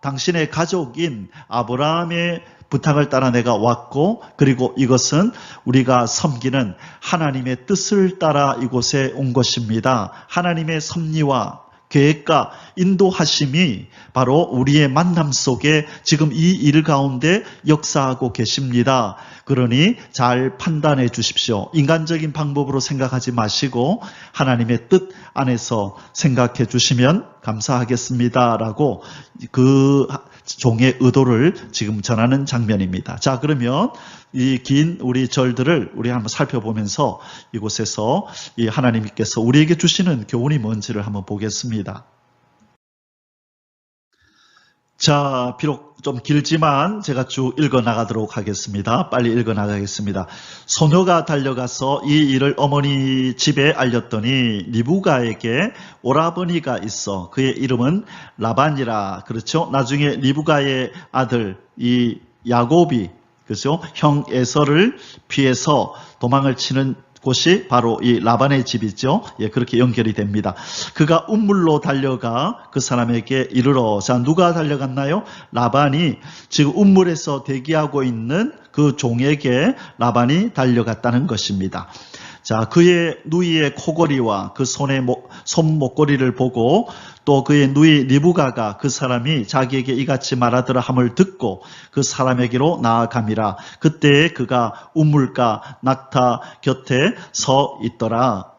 당신의 가족인 아브라함의 부탁을 따라 내가 왔고, 그리고 이것은 우리가 섬기는 하나님의 뜻을 따라 이곳에 온 것입니다. 하나님의 섭리와 계획과 인도하심이 바로 우리의 만남 속에 지금 이 일 가운데 역사하고 계십니다. 그러니 잘 판단해 주십시오. 인간적인 방법으로 생각하지 마시고 하나님의 뜻 안에서 생각해 주시면 감사하겠습니다라고 그 종의 의도를 지금 전하는 장면입니다. 자, 그러면 이 긴 우리 절들을 우리 한번 살펴보면서 이곳에서 이 하나님께서 우리에게 주시는 교훈이 뭔지를 한번 보겠습니다. 자, 비록 좀 길지만 제가 쭉 읽어 나가도록 하겠습니다. 빨리 읽어 나가겠습니다. 소녀가 달려가서 이 일을 어머니 집에 알렸더니 리브가에게 오라버니가 있어. 그의 이름은 라반이라. 그렇죠? 나중에 리브가의 아들 이 야곱이, 그렇죠? 형 에서를 피해서 도망을 치는 곳이 바로 이 라반의 집이죠. 예, 그렇게 연결이 됩니다. 그가 우물로 달려가 그 사람에게 이르러, 자, 누가 달려갔나요? 라반이 지금 우물에서 대기하고 있는 그 종에게 라반이 달려갔다는 것입니다. 자, 그의 누이의 코걸이와 그 손의 손목걸이를 보고 또 그의 누이 리브가가 그 사람이 자기에게 이같이 말하더라 함을 듣고 그 사람에게로 나아감이라. 그때 그가 우물가 낙타 곁에 서 있더라.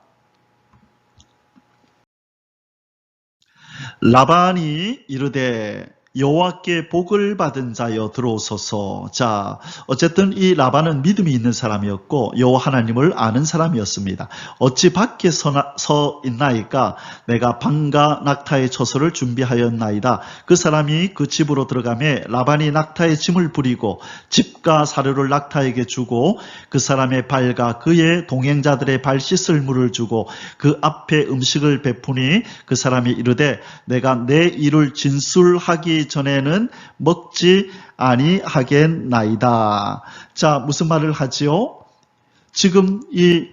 라반이 이르되 여호와께 복을 받은 자여 들어오소서. 자, 어쨌든 이 라반은 믿음이 있는 사람이었고 여호와 하나님을 아는 사람이었습니다. 어찌 밖에 서 있나이까? 내가 방과 낙타의 처소를 준비하였나이다. 그 사람이 그 집으로 들어가매 라반이 낙타의 짐을 부리고 집과 사료를 낙타에게 주고 그 사람의 발과 그의 동행자들의 발 씻을 물을 주고 그 앞에 음식을 베푸니 그 사람이 이르되 내가 내 일을 진술하기 전에는 먹지 아니하겠나이다. 자, 무슨 말을 하지요? 지금 이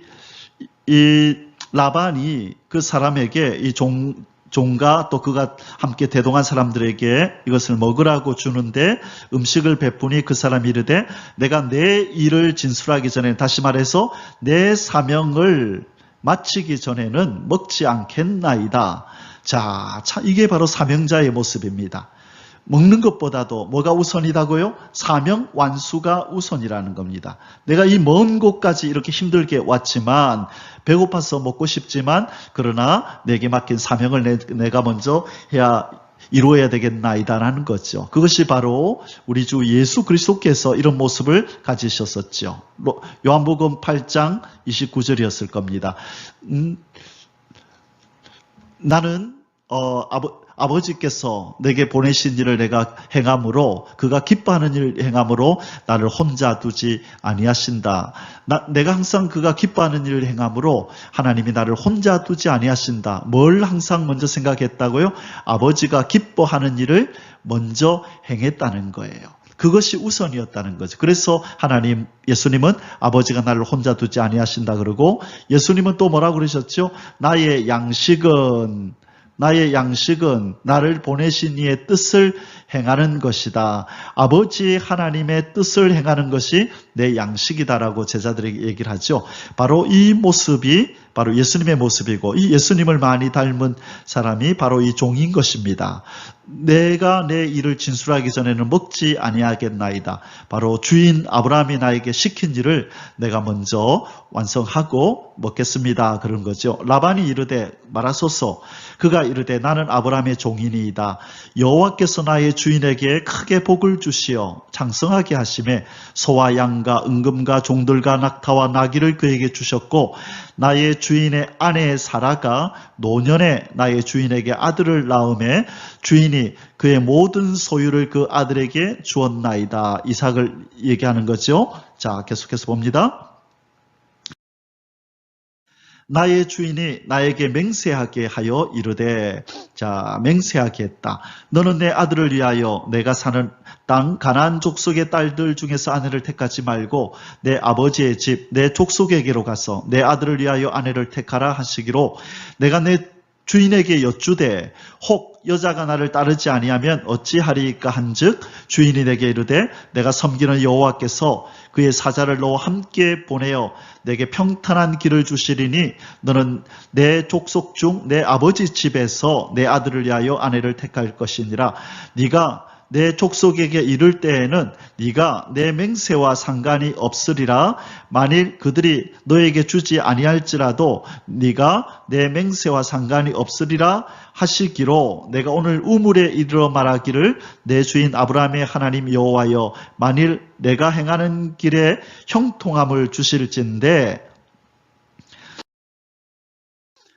라반이 그 사람에게 이 종과 또 그가 함께 대동한 사람들에게 이것을 먹으라고 주는데 음식을 베푸니 그 사람이 이르되 내가 내 일을 진술하기 전에, 다시 말해서 내 사명을 마치기 전에는 먹지 않겠나이다. 자, 이게 바로 사명자의 모습입니다. 먹는 것보다도 뭐가 우선이다고요? 사명 완수가 우선이라는 겁니다. 내가 이 먼 곳까지 이렇게 힘들게 왔지만 배고파서 먹고 싶지만 그러나 내게 맡긴 사명을 내가 먼저 이루어야 되겠나이다라는 거죠. 그것이 바로 우리 주 예수 그리스도께서 이런 모습을 가지셨었죠. 요한복음 8장 29절이었을 겁니다. 나는 아버지께서 내게 보내신 일을 내가 행함으로 그가 기뻐하는 일을 행함으로 나를 혼자 두지 아니하신다. 내가 항상 그가 기뻐하는 일을 행함으로 하나님이 나를 혼자 두지 아니하신다. 뭘 항상 먼저 생각했다고요? 아버지가 기뻐하는 일을 먼저 행했다는 거예요. 그것이 우선이었다는 거죠. 그래서 예수님은 아버지가 나를 혼자 두지 아니하신다 그러고 예수님은 또 뭐라고 그러셨죠? 나의 양식은 나를 보내신 이의 뜻을 행하는 것이다. 아버지 하나님의 뜻을 행하는 것이 내 양식이다라고 제자들에게 얘기를 하죠. 바로 이 모습이 바로 예수님의 모습이고 이 예수님을 많이 닮은 사람이 바로 이 종인 것입니다. 내가 내 일을 진술하기 전에는 먹지 아니하겠나이다. 바로 주인 아브라함이 나에게 시킨 일을 내가 먼저 완성하고 먹겠습니다. 그런 거죠. 라반이 이르되 말하소서. 그가 이르되 나는 아브라함의 종이니이다. 여호와께서 나의 주인에게 크게 복을 주시어 장성하게 하심에 소와 양과 은금과 종들과 낙타와 나귀를 그에게 주셨고 나의 주인의 아내 사라가 노년에 나의 주인에게 아들을 낳음에 주인이 그의 모든 소유를 그 아들에게 주었나이다. 이삭을 얘기하는 거죠. 자, 계속해서 봅니다. 나의 주인이 나에게 맹세하게 하여 이르되, 자, 맹세하게 했다. 너는 내 아들을 위하여 내가 사는 땅 가나안 족속의 딸들 중에서 아내를 택하지 말고 내 아버지의 집 내 족속에게로 가서 내 아들을 위하여 아내를 택하라 하시기로 내가 내 주인에게 여쭈되 혹 여자가 나를 따르지 아니하면 어찌하리이까 한즉 주인이 내게 이르되 내가 섬기는 여호와께서 그의 사자를 너와 함께 보내어 내게 평탄한 길을 주시리니 너는 내 족속 중 내 아버지 집에서 내 아들을 위하여 아내를 택할 것이니라. 네가 내 족속에게 이를 때에는 네가 내 맹세와 상관이 없으리라. 만일 그들이 너에게 주지 아니할지라도 네가 내 맹세와 상관이 없으리라 하시기로 내가 오늘 우물에 이르러 말하기를 내 주인 아브라함의 하나님 여호와여 만일 내가 행하는 길에 형통함을 주실진데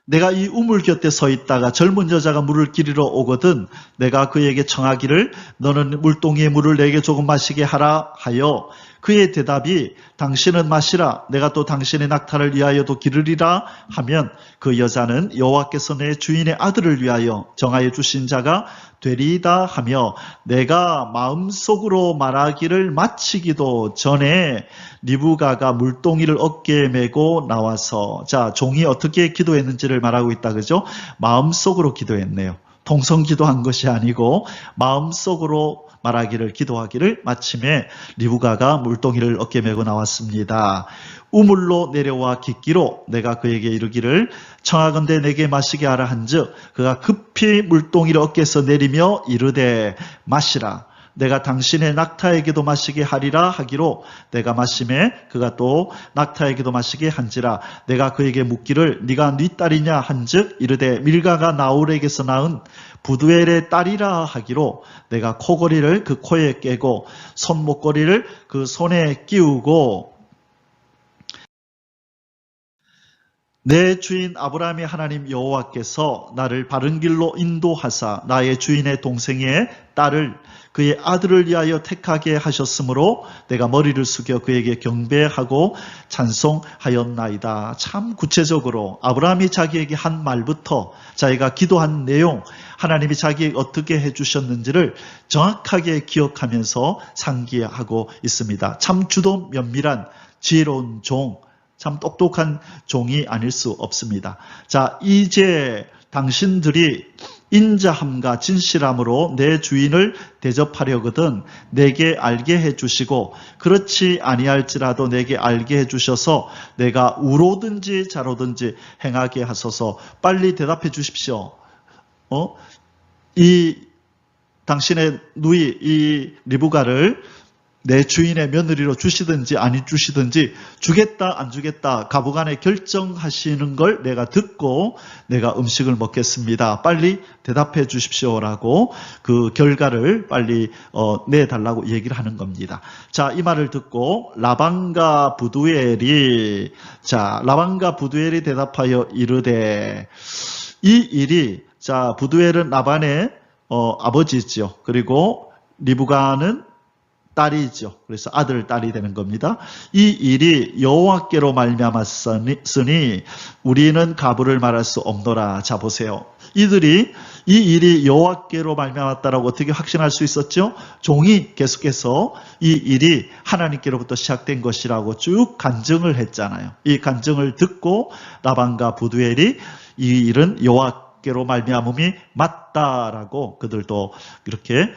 내가 이 우물 곁에 서 있다가 젊은 여자가 물을 기르러 오거든 내가 그에게 청하기를 너는 물동이의 물을 내게 조금 마시게 하라 하여 그의 대답이 당신은 마시라 내가 또 당신의 낙타를 위하여도 기르리라 하면 그 여자는 여호와께서 내 주인의 아들을 위하여 정하여 주신 자가 되리이다 하며 내가 마음속으로 말하기를 마치기도 전에 리브가가 물동이를 어깨에 메고 나와서 자 종이 어떻게 기도했는지를 말하고 있다 그죠? 마음속으로 기도했네요. 통성 기도한 것이 아니고 마음속으로 말하기를 기도하기를 마침에 리브가가 물동이를 어깨에 메고 나왔습니다. 우물로 내려와 깃기로 내가 그에게 이르기를 청하건대 내게 마시게 하라 한즉 그가 급히 물동이를 어깨에서 내리며 이르되 마시라 내가 당신의 낙타에게도 마시게 하리라 하기로 내가 마심에 그가 또 낙타에게도 마시게 한지라 내가 그에게 묻기를 네가 네 딸이냐 한즉 이르되 밀가가 나홀에게서 낳은 부두엘의 딸이라 하기로 내가 코걸이를 그 코에 깨고 손목걸이를 그 손에 끼우고 내 주인 아브라함의 하나님 여호와께서 나를 바른 길로 인도하사 나의 주인의 동생의 딸을 그의 아들을 위하여 택하게 하셨으므로 내가 머리를 숙여 그에게 경배하고 찬송하였나이다. 참 구체적으로 아브라함이 자기에게 한 말부터 자기가 기도한 내용 하나님이 자기에게 어떻게 해주셨는지를 정확하게 기억하면서 상기하고 있습니다. 참 주도 면밀한 지혜로운 종 참 똑똑한 종이 아닐 수 없습니다. 자, 이제 당신들이 인자함과 진실함으로 내 주인을 대접하려거든 내게 알게 해주시고 그렇지 아니할지라도 내게 알게 해주셔서 내가 우로든지 좌로든지 행하게 하소서. 빨리 대답해 주십시오. 이 당신의 누이 이 리브가를 내 주인의 며느리로 주시든지 아니 주시든지 주겠다 안 주겠다 가부간에 결정하시는 걸 내가 듣고 내가 음식을 먹겠습니다. 빨리 대답해 주십시오라고 그 결과를 빨리 내달라고 얘기를 하는 겁니다. 자, 이 말을 듣고 라반과 부두엘이 대답하여 이르되 이 일이 자 부두엘은 라반의 아버지죠. 그리고 리브가는 딸이죠. 그래서 아들, 딸이 되는 겁니다. 이 일이 여호와께로 말미암았으니 우리는 가부를 말할 수 없노라. 자 보세요. 이 일이 여호와께로 말미암았다라고 어떻게 확신할 수 있었죠? 종이 계속해서 이 일이 하나님께로부터 시작된 것이라고 쭉 간증을 했잖아요. 이 간증을 듣고 라반과 부두엘이 이 일은 여호와께로 말미암음이 맞다라고 그들도 이렇게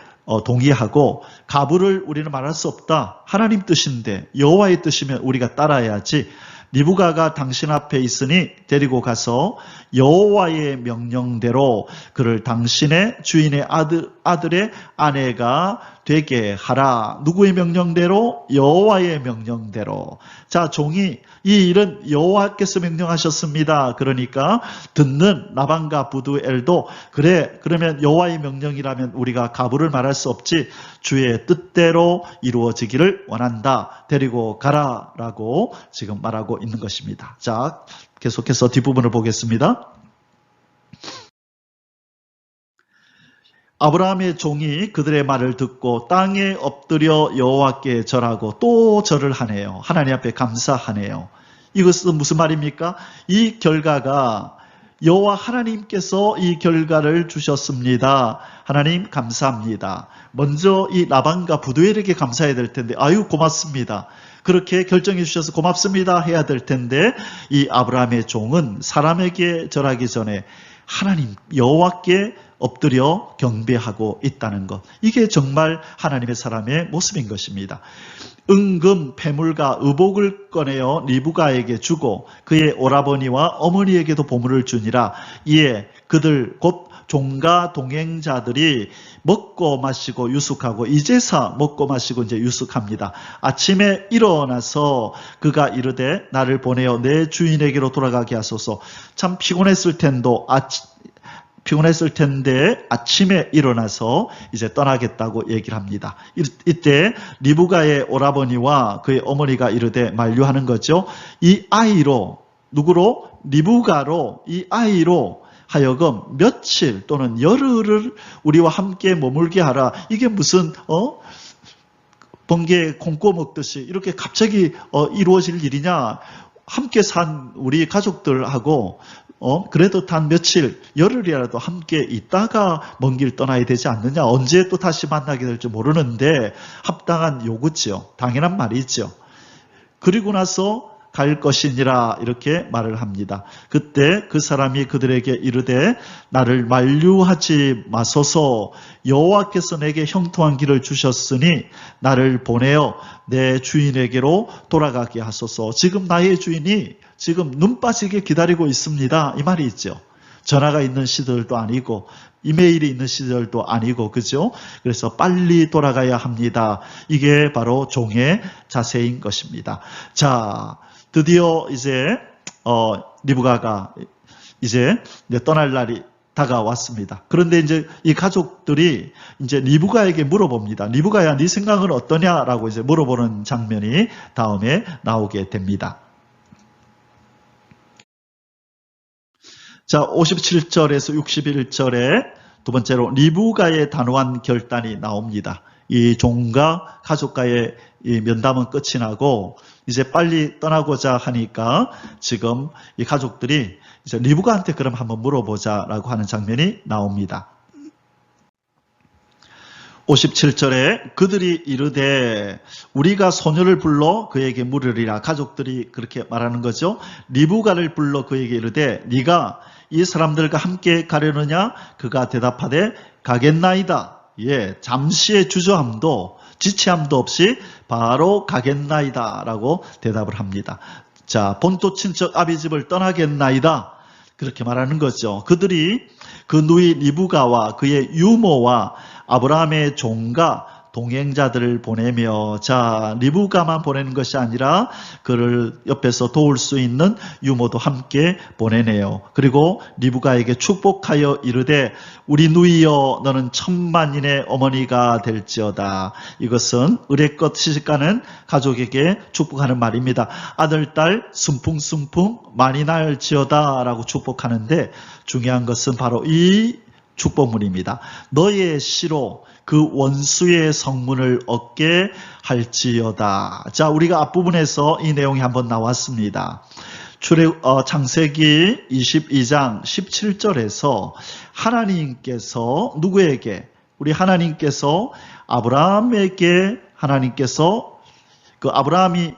동의하고 가부를 우리는 말할 수 없다. 하나님 뜻인데 여호와의 뜻이면 우리가 따라야지. 리브가가 당신 앞에 있으니 데리고 가서 여호와의 명령대로 그를 당신의 주인의 아들의 아내가 되게 하라. 누구의 명령대로? 여호와의 명령대로. 자, 종이 이 일은 여호와께서 명령하셨습니다. 그러니까 듣는 라반과 부두엘도 그래 그러면 여호와의 명령이라면 우리가 가부를 말할 수 없지. 주의 뜻대로 이루어지기를 원한다. 데리고 가라라고 지금 말하고 있는 것입니다. 자, 계속해서 뒷부분을 보겠습니다. 아브라함의 종이 그들의 말을 듣고 땅에 엎드려 여호와께 절하고 또 절을 하네요. 하나님 앞에 감사하네요. 이것은 무슨 말입니까? 이 결과가 여호와 하나님께서 이 결과를 주셨습니다. 하나님 감사합니다. 먼저 이 라반과 부두엘에게 감사해야 될 텐데 아유 고맙습니다. 그렇게 결정해 주셔서 고맙습니다 해야 될 텐데 이 아브라함의 종은 사람에게 절하기 전에 하나님 여호와께 엎드려 경배하고 있다는 것. 이게 정말 하나님의 사람의 모습인 것입니다. 은금, 패물과 의복을 꺼내어 리브가에게 주고 그의 오라버니와 어머니에게도 보물을 주니라. 이에 그들 곧 종과 동행자들이 먹고 마시고 유숙하고 이제서 먹고 마시고 이제 유숙합니다. 아침에 일어나서 그가 이르되 나를 보내어 내 주인에게로 돌아가게 하소서. 참 피곤했을 텐데 아침에 일어나서 이제 떠나겠다고 얘기를 합니다. 이때 리브가의 오라버니와 그의 어머니가 이르되 만류하는 거죠. 이 아이로 누구로? 리브가로 이 아이로 하여금 며칠 또는 열흘을 우리와 함께 머물게 하라. 이게 무슨 번개 콩고 먹듯이 이렇게 갑자기 이루어질 일이냐. 함께 산 우리 가족들하고 그래도 단 며칠, 열흘이라도 함께 있다가 먼 길 떠나야 되지 않느냐. 언제 또 다시 만나게 될지 모르는데 합당한 요구죠. 당연한 말이죠. 그리고 나서 갈 것이니라 이렇게 말을 합니다. 그때 그 사람이 그들에게 이르되 나를 만류하지 마소서. 여호와께서 내게 형통한 길을 주셨으니 나를 보내어 내 주인에게로 돌아가게 하소서. 지금 나의 주인이 지금 눈 빠지게 기다리고 있습니다. 이 말이 있죠. 전화가 있는 시절도 아니고 이메일이 있는 시절도 아니고 그죠? 그래서 빨리 돌아가야 합니다. 이게 바로 종의 자세인 것입니다. 자, 드디어 이제 리브가가 이제 떠날 날이 다가왔습니다. 그런데 이제 이 가족들이 이제 리브가에게 물어봅니다. 리브가야, 네 생각은 어떠냐라고 이제 물어보는 장면이 다음에 나오게 됩니다. 자, 57절에서 61절에 두 번째로 리브가의 단호한 결단이 나옵니다. 이 종과 가족과의 이 면담은 끝이 나고 이제 빨리 떠나고자 하니까 지금 이 가족들이 이제 리브가한테 그럼 한번 물어보자라고 하는 장면이 나옵니다. 57절에 그들이 이르되 우리가 소녀를 불러 그에게 물으리라. 가족들이 그렇게 말하는 거죠. 리브가를 불러 그에게 이르되 네가 이 사람들과 함께 가려느냐? 그가 대답하되 가겠나이다. 예, 잠시의 주저함도 지체함도 없이 바로 가겠나이다 라고 대답을 합니다. 자, 본토 친척 아비집을 떠나겠나이다. 그렇게 말하는 거죠. 그들이 그 누이 리브가와 그의 유모와 아브라함의 종과 동행자들을 보내며, 자, 리브가만 보내는 것이 아니라 그를 옆에서 도울 수 있는 유모도 함께 보내네요. 그리고 리브가에게 축복하여 이르되 우리 누이여 너는 천만인의 어머니가 될지어다. 이것은 의례껏 시집가는 가족에게 축복하는 말입니다. 아들, 딸 순풍순풍 많이 날지어다 라고 축복하는데, 중요한 것은 바로 이 축복문입니다. 너의 씨로 그 원수의 성문을 얻게 할지어다. 자, 우리가 앞부분에서 이 내용이 한번 나왔습니다. 창세기 22장 17절에서 하나님께서 누구에게, 우리 하나님께서 아브라함에게, 하나님께서 아브라함이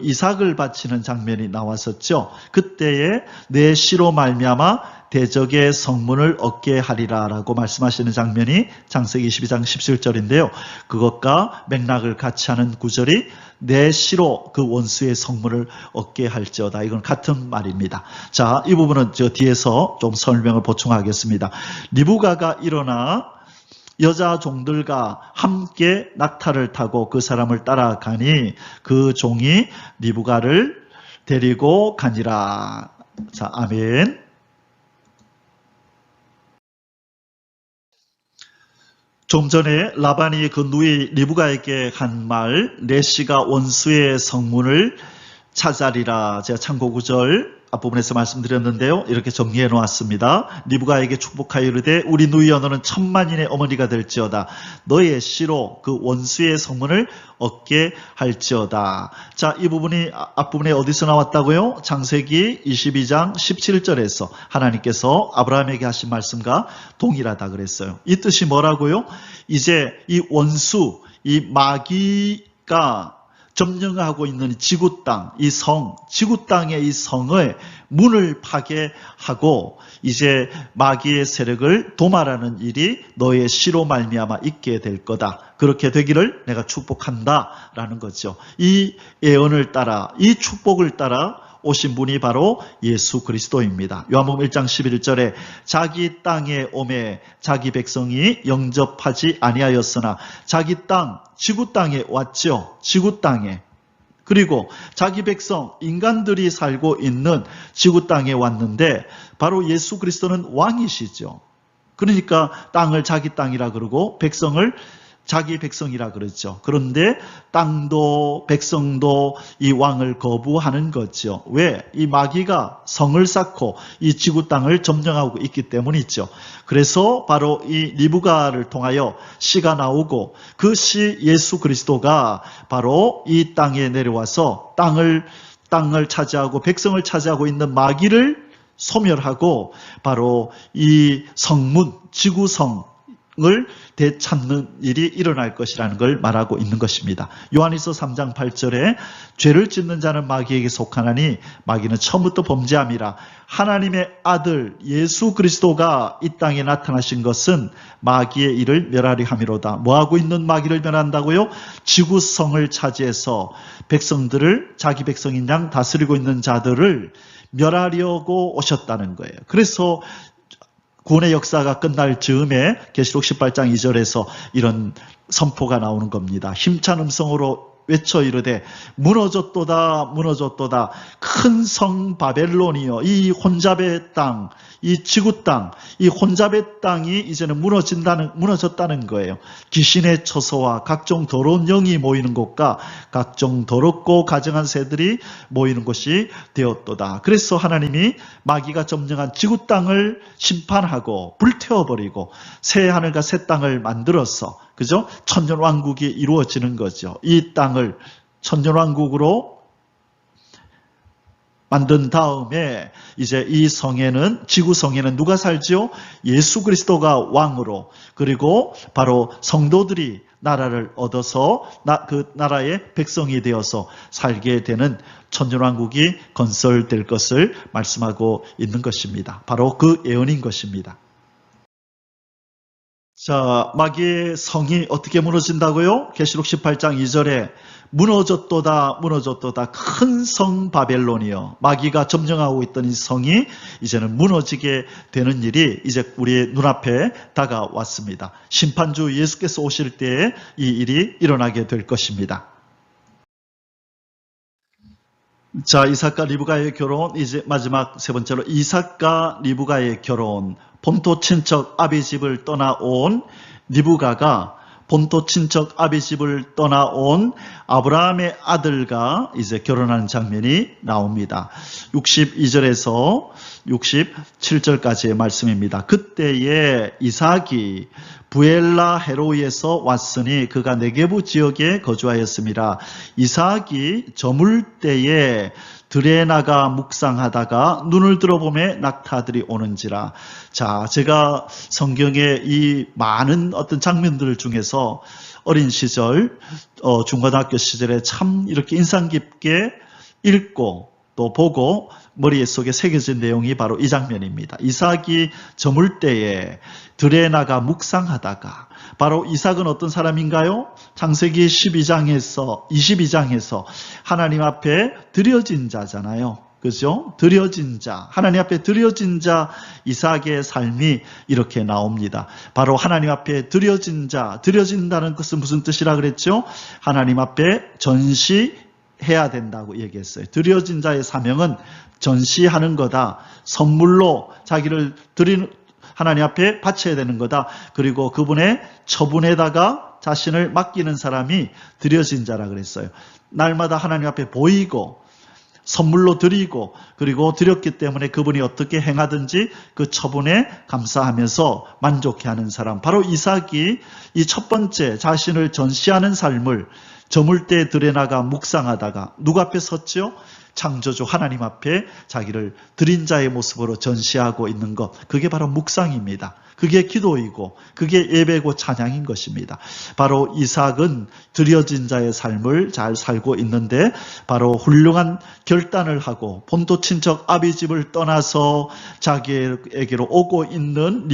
이삭을 바치는 장면이 나왔었죠. 그때에 내 씨로 말미암아 대적의 성문을 얻게 하리라 라고 말씀하시는 장면이 창세기 22장 17절인데요. 그것과 맥락을 같이 하는 구절이 내 씨로 그 원수의 성문을 얻게 할지어다. 이건 같은 말입니다. 자, 이 부분은 저 뒤에서 좀 설명을 보충하겠습니다. 리브가가 일어나 여자 종들과 함께 낙타를 타고 그 사람을 따라가니 그 종이 리브가를 데리고 가니라. 자, 아멘. 좀 전에 라반이 그 누이 리브가에게 한 말, 내 씨가 원수의 성문을 찾아리라. 제가 참고 구절 앞부분에서 말씀드렸는데요. 이렇게 정리해 놓았습니다. 리브가에게 축복하여 이르되 우리 누이여 너는 천만인의 어머니가 될지어다. 너의 씨로 그 원수의 성문을 얻게 할지어다. 자, 이 부분이 앞부분에 어디서 나왔다고요? 창세기 22장 17절에서 하나님께서 아브라함에게 하신 말씀과 동일하다 그랬어요. 이 뜻이 뭐라고요? 이제 이 원수, 이 마귀가 점령하고 있는 지구 땅, 이 성, 지구 땅의 이 성의 문을 파괴하고 이제 마귀의 세력을 도말하는 일이 너의 씨로 말미암아 있게 될 거다. 그렇게 되기를 내가 축복한다라는 거죠. 이 예언을 따라, 이 축복을 따라 오신 분이 바로 예수 그리스도입니다. 요한복음 1장 11절에 자기 땅에 오매 자기 백성이 영접하지 아니하였으나 자기 땅, 지구 땅에 왔죠. 지구 땅에. 그리고 자기 백성, 인간들이 살고 있는 지구 땅에 왔는데 바로 예수 그리스도는 왕이시죠. 그러니까 땅을 자기 땅이라 그러고 백성을 자기 백성이라 그러죠. 그런데 땅도 백성도 이 왕을 거부하는 거죠. 왜? 이 마귀가 성을 쌓고 이 지구 땅을 점령하고 있기 때문이죠. 그래서 바로 이 리브가를 통하여 씨가 나오고 그 씨 예수 그리스도가 바로 이 땅에 내려와서 땅을 차지하고 백성을 차지하고 있는 마귀를 소멸하고 바로 이 성문, 지구성 을 되찾는 일이 일어날 것이라는 걸 말하고 있는 것입니다. 요한일서 3장 8절에 죄를 짓는 자는 마귀에게 속하나니 마귀는 처음부터 범죄함이라. 하나님의 아들 예수 그리스도가 이 땅에 나타나신 것은 마귀의 일을 멸하려 함이로다. 뭐하고 있는 마귀를 멸한다고요? 지구성을 차지해서 백성들을 자기 백성인 양 다스리고 있는 자들을 멸하려고 오셨다는 거예요. 그래서 구원의 역사가 끝날 즈음에 계시록 18장 2절에서 이런 선포가 나오는 겁니다. 힘찬 음성으로 외쳐 이르되 무너졌도다 무너졌도다 큰 성 바벨론이여 이 혼잡의 땅, 이 지구 땅, 이 혼잡의 땅이 이제는 무너졌다는 거예요. 귀신의 처소와 각종 더러운 영이 모이는 곳과 각종 더럽고 가증한 새들이 모이는 곳이 되었도다. 그래서 하나님이 마귀가 점령한 지구 땅을 심판하고 불태워버리고 새 하늘과 새 땅을 만들어서, 그죠? 천년왕국이 이루어지는 거죠. 이 땅을 천년왕국으로 만든 다음에 이제 이 성에는, 지구성에는 누가 살지요? 예수 그리스도가 왕으로, 그리고 바로 성도들이 나라를 얻어서 그 나라의 백성이 되어서 살게 되는 천년왕국이 건설될 것을 말씀하고 있는 것입니다. 바로 그 예언인 것입니다. 자, 마귀의 성이 어떻게 무너진다고요? 계시록 18장 2절에 무너졌도다 무너졌도다 큰 성 바벨론이요. 마귀가 점령하고 있던 이 성이 이제는 무너지게 되는 일이 이제 우리의 눈앞에 다가왔습니다. 심판주 예수께서 오실 때에 이 일이 일어나게 될 것입니다. 자, 이삭과 리브가의 결혼, 이제 마지막 세 번째로 이삭과 리브가의 결혼. 본토 친척 아비 집을 떠나온 리브가가 본토 친척 아비 집을 떠나온 아브라함의 아들과 이제 결혼하는 장면이 나옵니다. 62절에서 67절까지의 말씀입니다. 그때에 이삭이 부엘라 헤로이에서 왔으니 그가 네게부 지역에 거주하였습니다. 이삭이 저물 때에 들에 나가 묵상하다가 눈을 들어보매 낙타들이 오는지라. 자, 제가 성경의 이 많은 어떤 장면들 중에서 어린 시절, 중고등학교 시절에 참 이렇게 인상 깊게 읽고 또 보고 머릿속에 새겨진 내용이 바로 이 장면입니다. 이삭이 저물 때에 들에 나가 묵상하다가, 바로 이삭은 어떤 사람인가요? 창세기 22장에서 하나님 앞에 드려진 자잖아요. 그죠? 드려진 자, 하나님 앞에 드려진 자 이삭의 삶이 이렇게 나옵니다. 바로 하나님 앞에 드려진 자, 드려진다는 것은 무슨 뜻이라 그랬죠? 하나님 앞에 전시해야 된다고 얘기했어요. 드려진 자의 사명은 전시하는 거다. 선물로 자기를 하나님 앞에 바쳐야 되는 거다. 그리고 그분의 처분에다가 자신을 맡기는 사람이 드려진 자라 그랬어요. 날마다 하나님 앞에 보이고 선물로 드리고, 그리고 드렸기 때문에 그분이 어떻게 행하든지 그 처분에 감사하면서 만족해하는 사람, 바로 이삭이 이 첫 번째 자신을 전시하는 삶을 저물 때 들에 나가 묵상하다가 누구 앞에 섰죠? 창조주 하나님 앞에 자기를 드린 자의 모습으로 전시하고 있는 것, 그게 바로 묵상입니다. 그게 기도이고 그게 예배고 찬양인 것입니다. 바로 이삭은 드려진 자의 삶을 잘 살고 있는데, 바로 훌륭한 결단을 하고 본토 친척 아비 집을 떠나서 자기에게로 오고 있는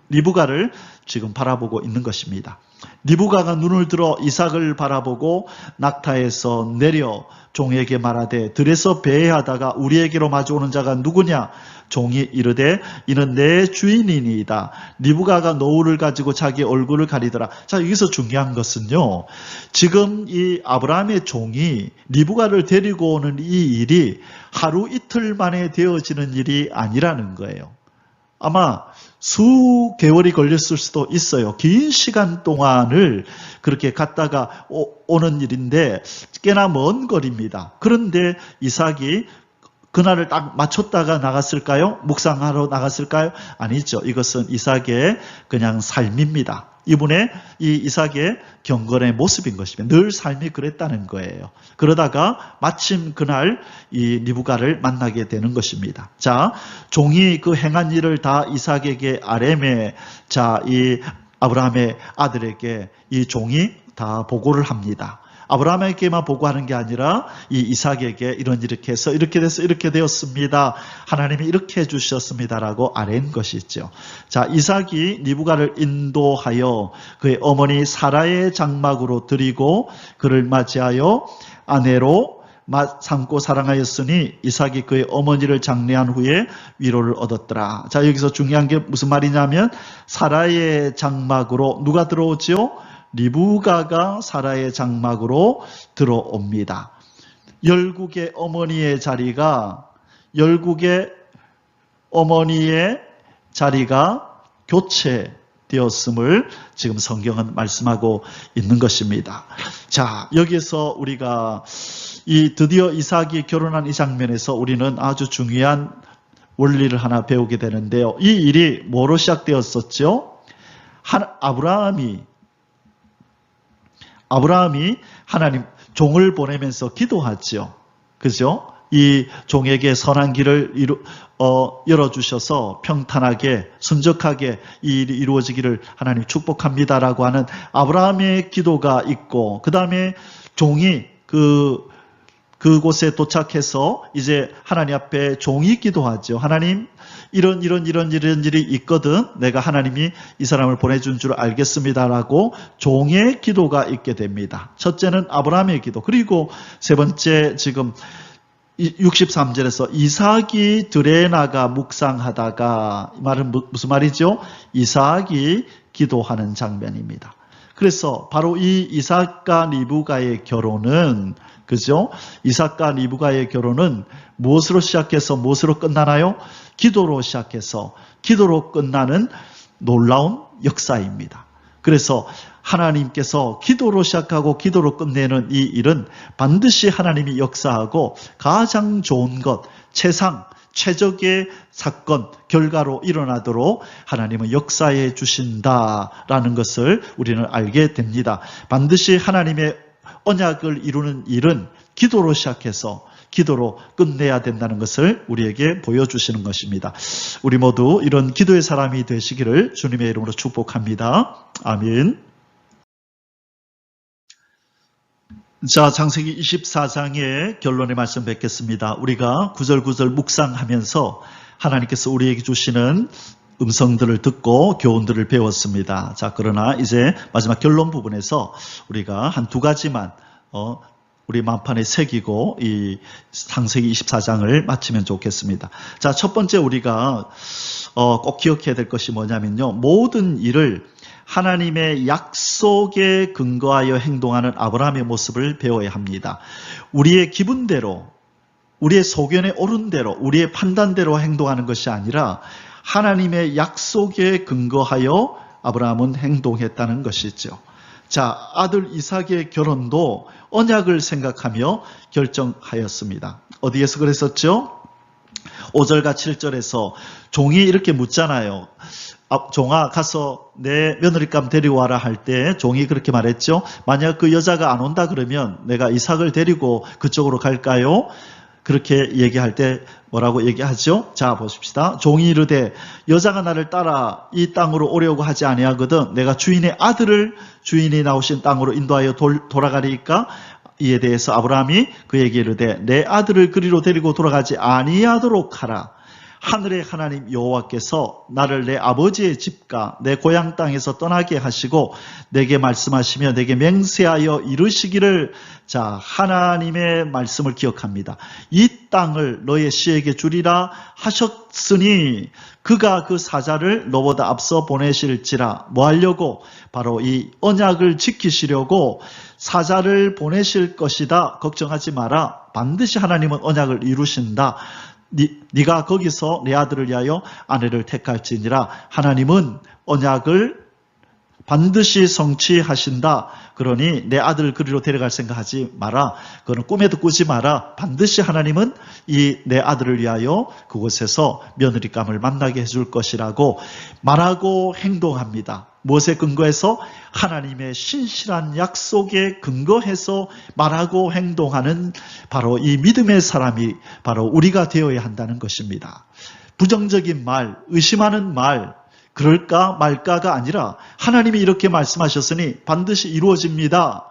리브가를 지금 바라보고 있는 것입니다. 리브가가 눈을 들어 이삭을 바라보고 낙타에서 내려 종에게 말하되 들에서 배회하다가 우리에게로 마주오는 자가 누구냐? 종이 이르되 이는 내 주인이니이다. 리브가가 노울을 가지고 자기 얼굴을 가리더라. 자, 여기서 중요한 것은요, 지금 이 아브라함의 종이 리브가를 데리고 오는 이 일이 하루 이틀 만에 되어지는 일이 아니라는 거예요. 아마 수개월이 걸렸을 수도 있어요. 긴 시간 동안을 그렇게 갔다가 오는 일인데 꽤나 먼 거리입니다. 그런데 이삭이 그날을 딱 맞췄다가 나갔을까요? 묵상하러 나갔을까요? 아니죠. 이것은 이삭의 그냥 삶입니다. 이분의 이 이삭의 경건의 모습인 것입니다. 늘 삶이 그랬다는 거예요. 그러다가 마침 그날 이 리브가를 만나게 되는 것입니다. 자, 종이 그 행한 일을 다 이삭에게 아뢰매, 자, 이 아브라함의 아들에게 이 종이 다 보고를 합니다. 아브라함에게만 보고하는 게 아니라 이 이삭에게 이렇게 해서 이렇게 돼서 이렇게 되었습니다. 하나님이 이렇게 해주셨습니다라고 아뢰는 것이죠. 자, 이삭이 리브가를 인도하여 그의 어머니 사라의 장막으로 드리고 그를 맞이하여 아내로 삼고 사랑하였으니 이삭이 그의 어머니를 장례한 후에 위로를 얻었더라. 자, 여기서 중요한 게 무슨 말이냐면 사라의 장막으로 누가 들어오지요? 리브가가 사라의 장막으로 들어옵니다. 열국의 어머니의 자리가 교체되었음을 지금 성경은 말씀하고 있는 것입니다. 자, 여기에서 우리가 드디어 이삭이 결혼한 이 장면에서 우리는 아주 중요한 원리를 하나 배우게 되는데요. 이 일이 뭐로 시작되었었죠? 아브라함이 하나님 종을 보내면서 기도하죠. 그죠? 이 종에게 선한 길을 열어주셔서 평탄하게 순적하게 이 일이 이루어지기를 하나님 축복합니다라고 하는 아브라함의 기도가 있고, 그 다음에 종이 그 그곳에 도착해서 이제 하나님 앞에 종이 기도하죠. 하나님, 이런 일이 있거든. 내가 하나님이 이 사람을 보내준 줄 알겠습니다라고 종의 기도가 있게 됩니다. 첫째는 아브라함의 기도. 그리고 세 번째 지금 63절에서 이삭이 들에 나가 묵상하다가, 이 말은 무슨 말이죠? 이삭이 기도하는 장면입니다. 그래서 바로 이 이삭과 리브가의 결혼은, 그죠? 이삭과 리브가의 결혼은 무엇으로 시작해서 무엇으로 끝나나요? 기도로 시작해서 기도로 끝나는 놀라운 역사입니다. 그래서 하나님께서 기도로 시작하고 기도로 끝내는 이 일은 반드시 하나님이 역사하고 가장 좋은 것, 최적의 사건, 결과로 일어나도록 하나님은 역사해 주신다라는 것을 우리는 알게 됩니다. 반드시 하나님의 언약을 이루는 일은 기도로 시작해서 기도로 끝내야 된다는 것을 우리에게 보여주시는 것입니다. 우리 모두 이런 기도의 사람이 되시기를 주님의 이름으로 축복합니다. 아멘. 자, 창세기 24장의 결론의 말씀 뵙겠습니다. 우리가 구절구절 묵상하면서 하나님께서 우리에게 주시는 음성들을 듣고 교훈들을 배웠습니다. 자, 그러나 이제 마지막 결론 부분에서 우리가 한 두 가지만 우리 마음판에 새기고 이 창세기 24장을 마치면 좋겠습니다. 자, 첫 번째 우리가 꼭 기억해야 될 것이 뭐냐면요. 모든 일을 하나님의 약속에 근거하여 행동하는 아브라함의 모습을 배워야 합니다. 우리의 기분대로, 우리의 소견에 오른 대로, 우리의 판단대로 행동하는 것이 아니라 하나님의 약속에 근거하여 아브라함은 행동했다는 것이죠. 자, 아들 이삭의 결혼도 언약을 생각하며 결정하였습니다. 어디에서 그랬었죠? 5절과 7절에서 종이 이렇게 묻잖아요. 종아, 가서 내 며느리감 데리고와라 할 때 종이 그렇게 말했죠. 만약 그 여자가 안 온다 그러면 내가 이삭을 데리고 그쪽으로 갈까요? 그렇게 얘기할 때 뭐라고 얘기하죠? 자, 보십시다. 종이 이르되 여자가 나를 따라 이 땅으로 오려고 하지 아니하거든 내가 주인의 아들을 주인이 나오신 땅으로 인도하여 돌아가리까? 이에 대해서 아브라함이 그에게 이르되 내 아들을 그리로 데리고 돌아가지 아니하도록 하라. 하늘의 하나님 여호와께서 나를 내 아버지의 집과 내 고향 땅에서 떠나게 하시고 내게 말씀하시며 내게 맹세하여 이르시기를. 자, 하나님의 말씀을 기억합니다. 이 땅을 너의 씨에게 주리라 하셨으니 그가 그 사자를 너보다 앞서 보내실지라. 뭐 하려고? 바로 이 언약을 지키시려고 사자를 보내실 것이다. 걱정하지 마라. 반드시 하나님은 언약을 이루신다. 네가 거기서 내 아들을 위하여 아내를 택할지니라. 하나님은 언약을 반드시 성취하신다. 그러니 내 아들을 그리로 데려갈 생각하지 마라. 그거는 꿈에도 꾸지 마라. 반드시 하나님은 이 내 아들을 위하여 그곳에서 며느리감을 만나게 해줄 것이라고 말하고 행동합니다. 무엇에 근거해서? 하나님의 신실한 약속에 근거해서 말하고 행동하는 바로 이 믿음의 사람이 바로 우리가 되어야 한다는 것입니다. 부정적인 말, 의심하는 말, 그럴까 말까가 아니라 하나님이 이렇게 말씀하셨으니 반드시 이루어집니다.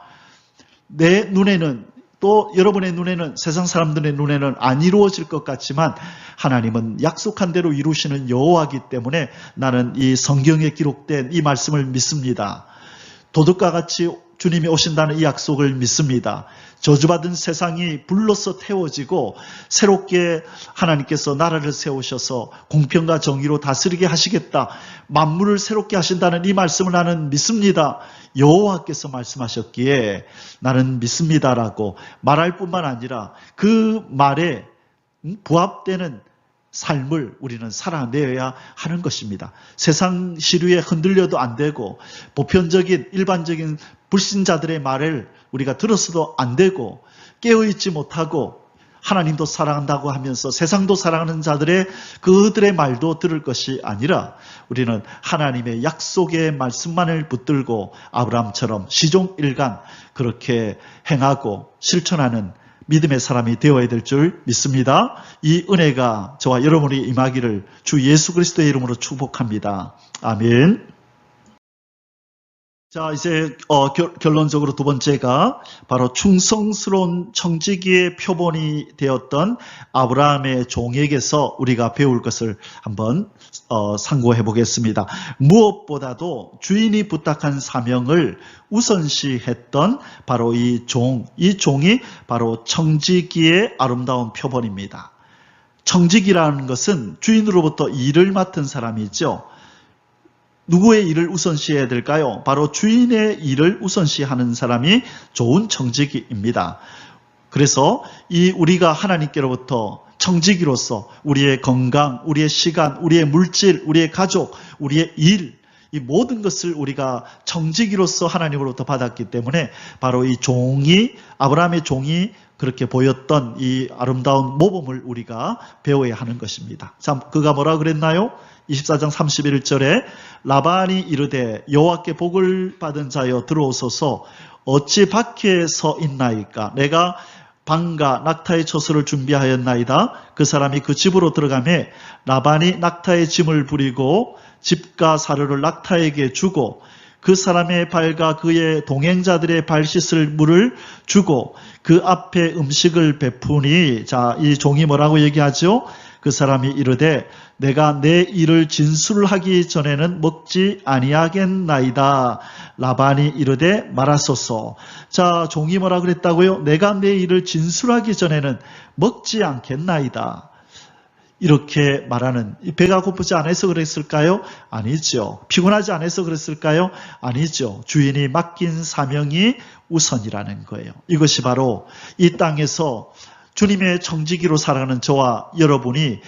내 눈에는, 또 여러분의 눈에는, 세상 사람들의 눈에는 안 이루어질 것 같지만 하나님은 약속한 대로 이루시는 여호와이기 때문에 나는 이 성경에 기록된 이 말씀을 믿습니다. 도둑과 같이 주님이 오신다는 이 약속을 믿습니다. 저주받은 세상이 불로써 태워지고 새롭게 하나님께서 나라를 세우셔서 공평과 정의로 다스리게 하시겠다. 만물을 새롭게 하신다는 이 말씀을 나는 믿습니다. 여호와께서 말씀하셨기에 나는 믿습니다라고 말할 뿐만 아니라 그 말에 부합되는 삶을 우리는 살아내야 하는 것입니다. 세상 시류에 흔들려도 안 되고 보편적인 일반적인 불신자들의 말을 우리가 들었어도 안 되고 깨어있지 못하고 하나님도 사랑한다고 하면서 세상도 사랑하는 자들의 그들의 말도 들을 것이 아니라 우리는 하나님의 약속의 말씀만을 붙들고 아브라함처럼 시종일관 그렇게 행하고 실천하는 믿음의 사람이 되어야 될 줄 믿습니다. 이 은혜가 저와 여러분이 임하기를 주 예수 그리스도의 이름으로 축복합니다. 아멘. 자, 이제 결론적으로 두 번째가 바로 충성스러운 청지기의 표본이 되었던 아브라함의 종에게서 우리가 배울 것을 한번 상고해 보겠습니다. 무엇보다도 주인이 부탁한 사명을 우선시했던 바로 이 종이 바로 청지기의 아름다운 표본입니다. 청지기라는 것은 주인으로부터 일을 맡은 사람이죠. 누구의 일을 우선시해야 될까요? 바로 주인의 일을 우선시하는 사람이 좋은 청지기입니다. 그래서 우리가 하나님께로부터 청지기로서 우리의 건강, 우리의 시간, 우리의 물질, 우리의 가족, 우리의 일, 이 모든 것을 우리가 청지기로서 하나님으로부터 받았기 때문에 바로 이 아브라함의 종이 그렇게 보였던 이 아름다운 모범을 우리가 배워야 하는 것입니다. 자, 그가 뭐라 그랬나요? 24장 31절에 라반이 이르되 여호와께 복을 받은 자여 들어오소서 어찌 밖에 서 있나이까 내가 방과 낙타의 처소를 준비하였나이다. 그 사람이 그 집으로 들어가매 라반이 낙타의 짐을 부리고 집과 사료를 낙타에게 주고 그 사람의 발과 그의 동행자들의 발 씻을 물을 주고 그 앞에 음식을 베푸니, 자, 이 종이 뭐라고 얘기하죠? 그 사람이 이르되 내가 내 일을 진술하기 전에는 먹지 아니하겠나이다. 라반이 이르되 말하소서. 자, 종이 뭐라 그랬다고요? 내가 내 일을 진술하기 전에는 먹지 않겠나이다. 이렇게 말하는, 배가 고프지 않아서 그랬을까요? 아니죠. 피곤하지 않아서 그랬을까요? 아니죠. 주인이 맡긴 사명이 우선이라는 거예요. 이것이 바로 이 땅에서 주님의 청지기로 살아가는 저와 여러분이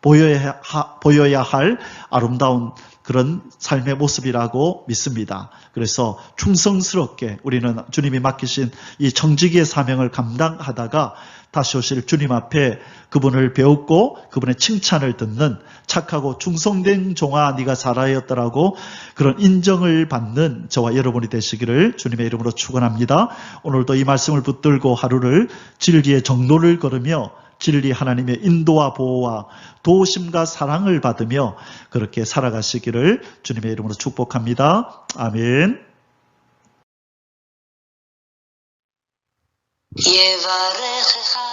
보여야 할 아름다운 그런 삶의 모습이라고 믿습니다. 그래서 충성스럽게 우리는 주님이 맡기신 이 청지기의 사명을 감당하다가 다시 오실 주님 앞에 그분을 배웠고 그분의 칭찬을 듣는 착하고 충성된 종아 네가 잘하였더라고 그런 인정을 받는 저와 여러분이 되시기를 주님의 이름으로 축원합니다. 오늘도 이 말씀을 붙들고 하루를 진리의 정로를 걸으며 진리 하나님의 인도와 보호와 도우심과 사랑을 받으며 그렇게 살아가시기를 주님의 이름으로 축복합니다. 아멘. יברכך